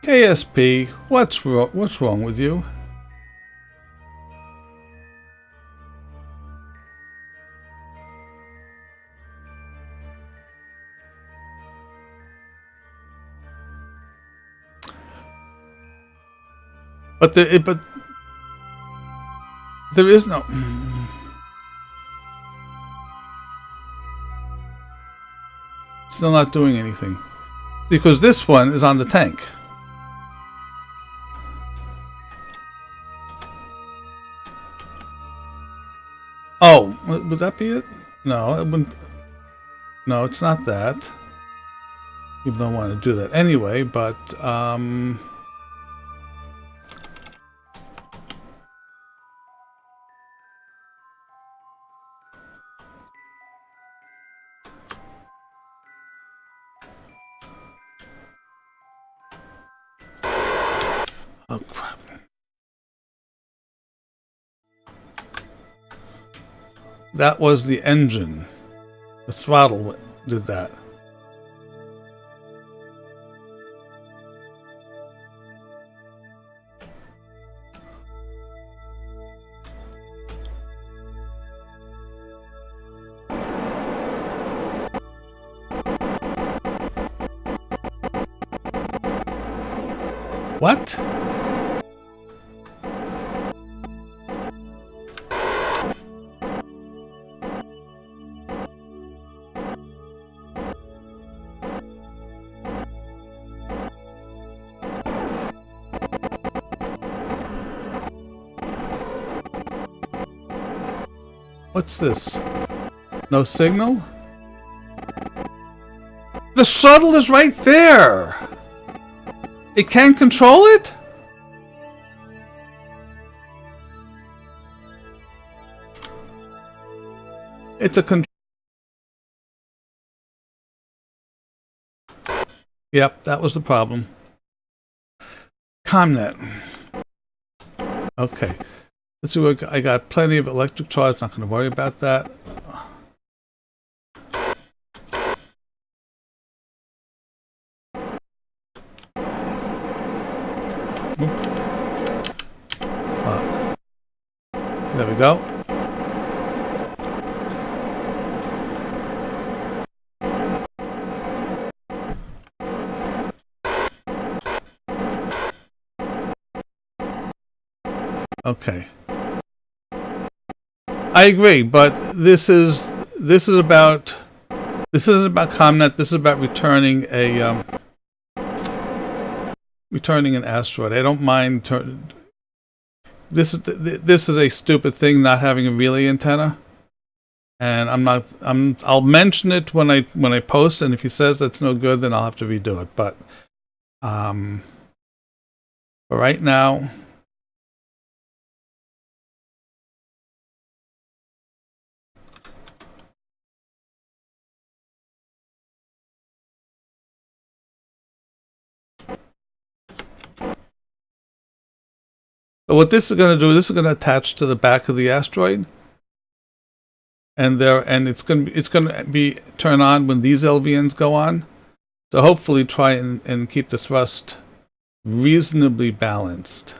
KSP, what's wrong with you? But there is no. Still not doing anything because this one is on the tank. Oh, would that be it? No, it wouldn't. No, it's not that. You don't want to do that anyway, but oh crap. That was the engine. The throttle did that. What? What's this? No signal? The shuttle is right there. It can't control it? It's a Yep, that was the problem. ComNet. Okay. Let's see what I got. Plenty of electric charge. Not going to worry about that. Locked. There we go. Okay. I agree, but this isn't about ComNet. This is about returning an asteroid. I don't mind. This is a stupid thing, not having a relay antenna, and I'll mention it when I post, and if he says that's no good, then I'll have to redo it. But for right now. But what this is going to do, this is going to attach to the back of the asteroid, and it's going to be turn on when these LVNs go on. So hopefully, try and keep the thrust reasonably balanced.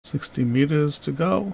$60 meters to go.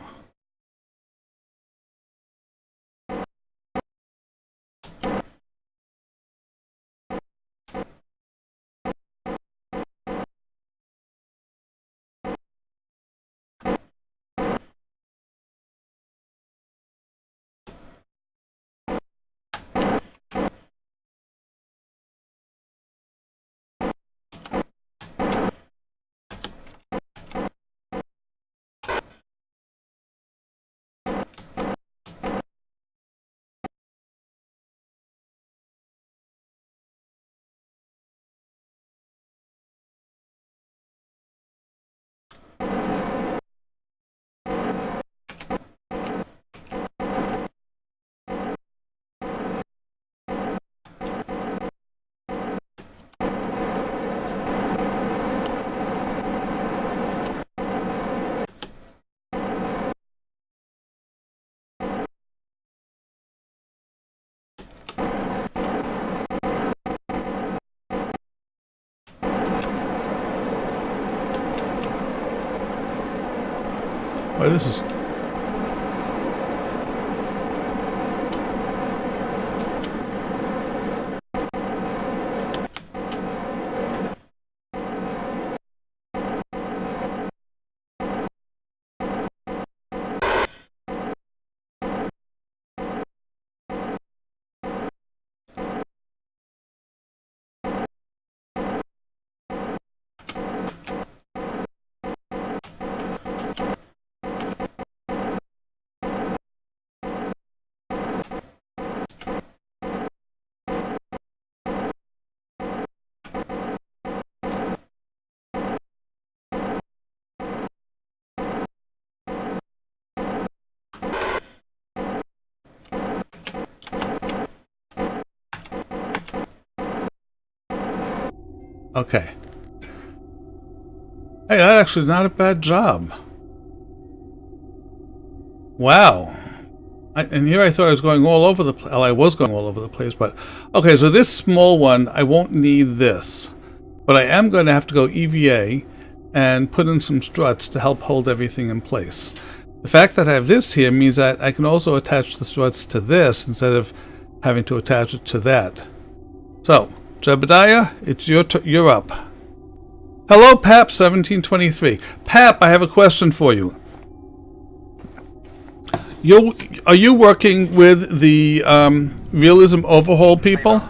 Well, this is... Okay. Hey, that's actually not a bad job. Wow. And here I thought I was going all over the place. Well, I was going all over the place, but... Okay, so this small one, I won't need this. But I am going to have to go EVA and put in some struts to help hold everything in place. The fact that I have this here means that I can also attach the struts to this instead of having to attach it to that. So, Jebediah, it's you're up. Hello, Pap 1723. Pap, I have a question for you. Are you working with the realism overhaul people?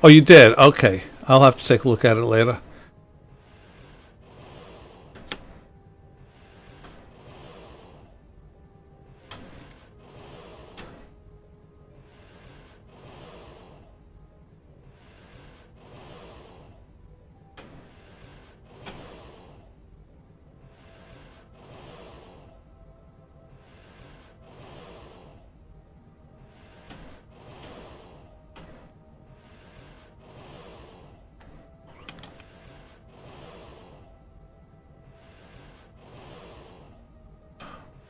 Oh, you did? Okay. I'll have to take a look at it later.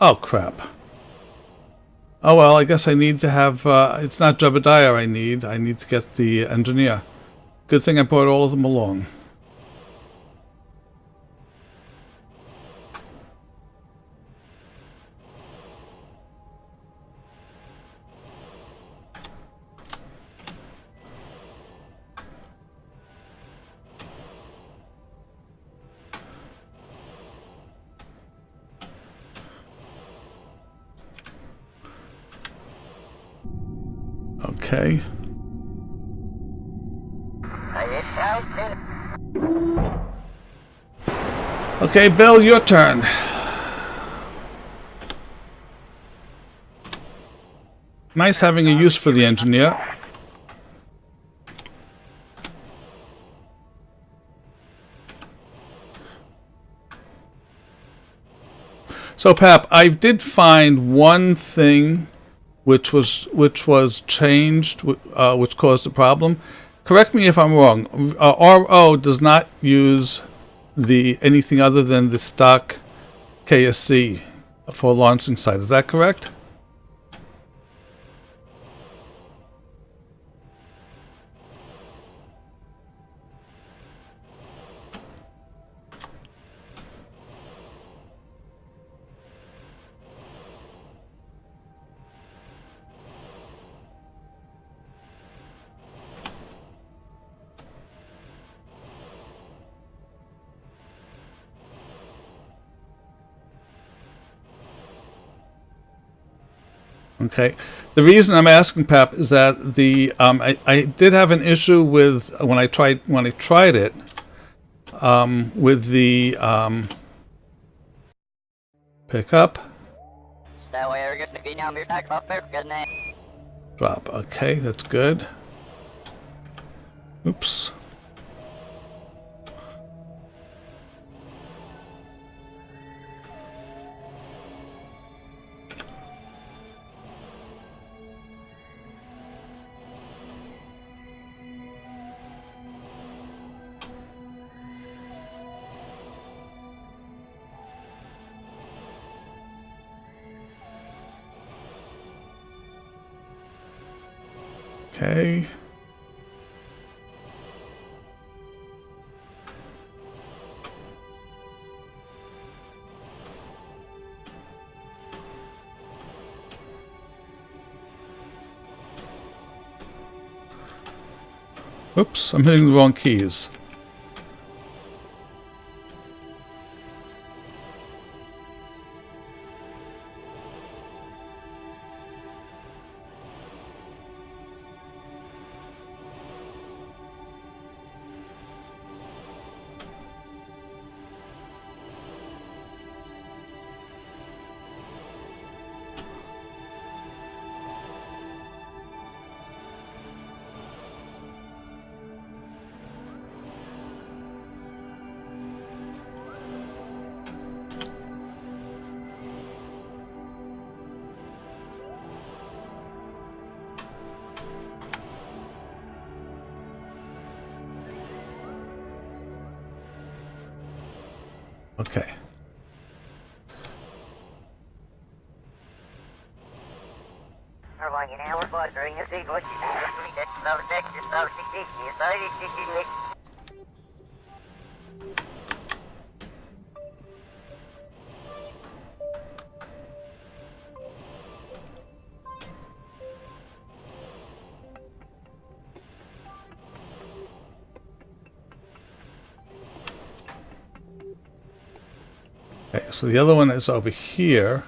Oh, crap. Oh, well, I guess I need to have... it's not Jebediah I need to get the engineer. Good thing I brought all of them along. Okay. Okay, Bill, your turn. Nice having a use for the engineer. So, Pap, I did find one thing which was changed, which caused the problem. Correct me if I'm wrong. RO does not use anything other than the stock KSC for launching site. Is that correct? Okay. The reason I'm asking, Pap, is that I did have an issue with when I tried it with the pickup drop. Okay, that's good. Oops. Okay. Oops, I'm hitting the wrong keys. Okay. Okay, so the other one is over here.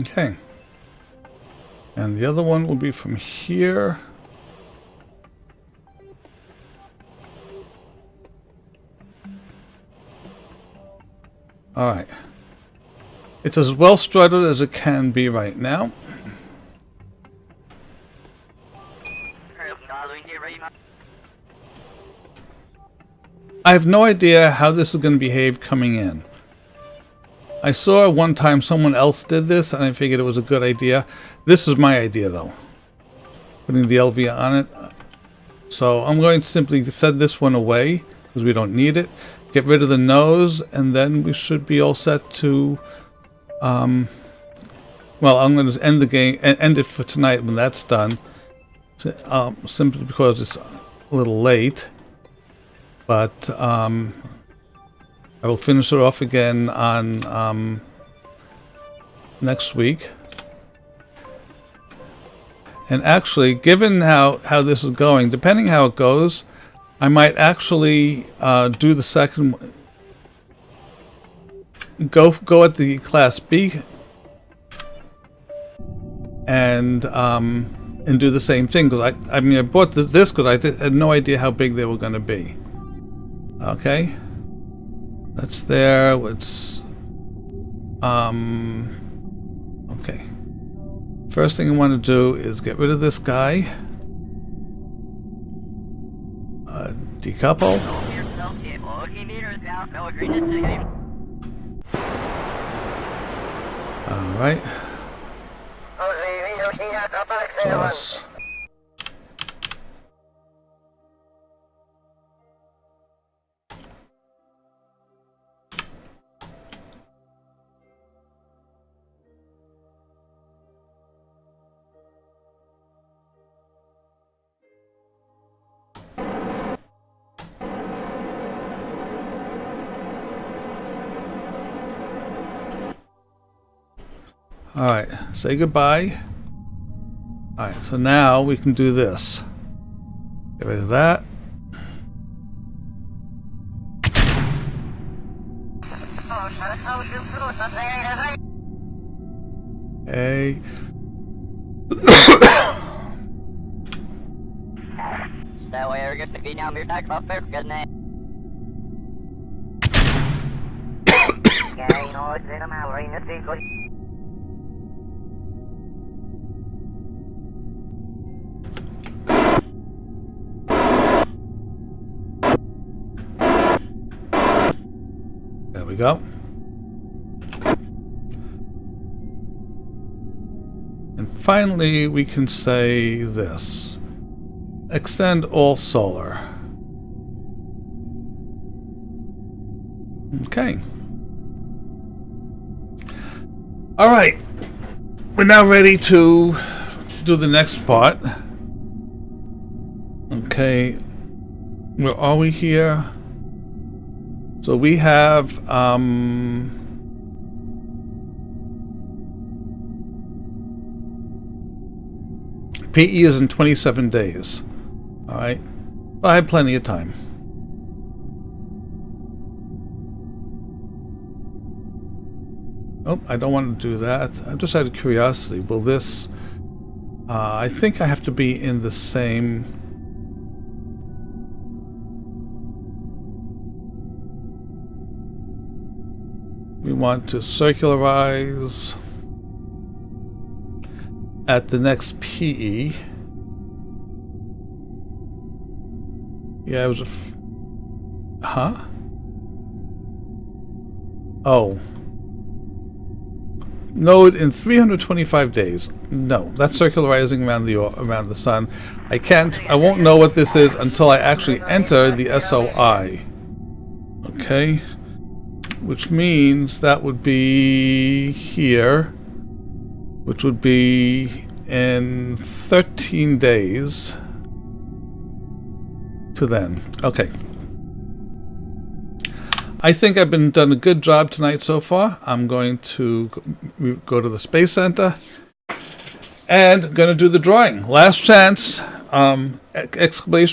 Okay. And the other one will be from here. All right. It's as well strutted as it can be right now. I have no idea how this is going to behave coming in. I saw one time someone else did this, and I figured it was a good idea. This is my idea, though. Putting the LV on it. So I'm going to simply set this one away, because we don't need it. Get rid of the nose, and then we should be all set to... well, I'm going to end the game, end it for tonight when that's done. Simply because it's a little late. But I will finish it off again on next week. And actually, given how this is going, depending how it goes, I might actually do the second. Go at the Class B and do the same thing. Because I mean, I bought this because I had no idea how big they were going to be. Okay, that's there. Let's okay. First thing I want to do is get rid of this guy. Decouple. All right. Plus. Alright, say goodbye. Alright, so now we can do this. Get rid of that. Okay. There we go. And finally, we can say this. Extend all solar. Okay. All right. We're now ready to do the next part. Okay. Where are we here? So we have PE is in 27 days. All right. Well, I have plenty of time. Oh, I don't want to do that. I'm just out of curiosity. Will this... I think I have to be in the same... We want to circularize at the next PE. Yeah, it was a... Huh? Oh. Node in 325 days. No, that's circularizing around the sun. I won't know what this is until I actually enter the SOI. Okay? Which means that would be here, which would be in 13 days to then. Okay. I think I've done a good job tonight so far. I'm going to go to the Space Center and going to do the drawing. Last chance, exclamation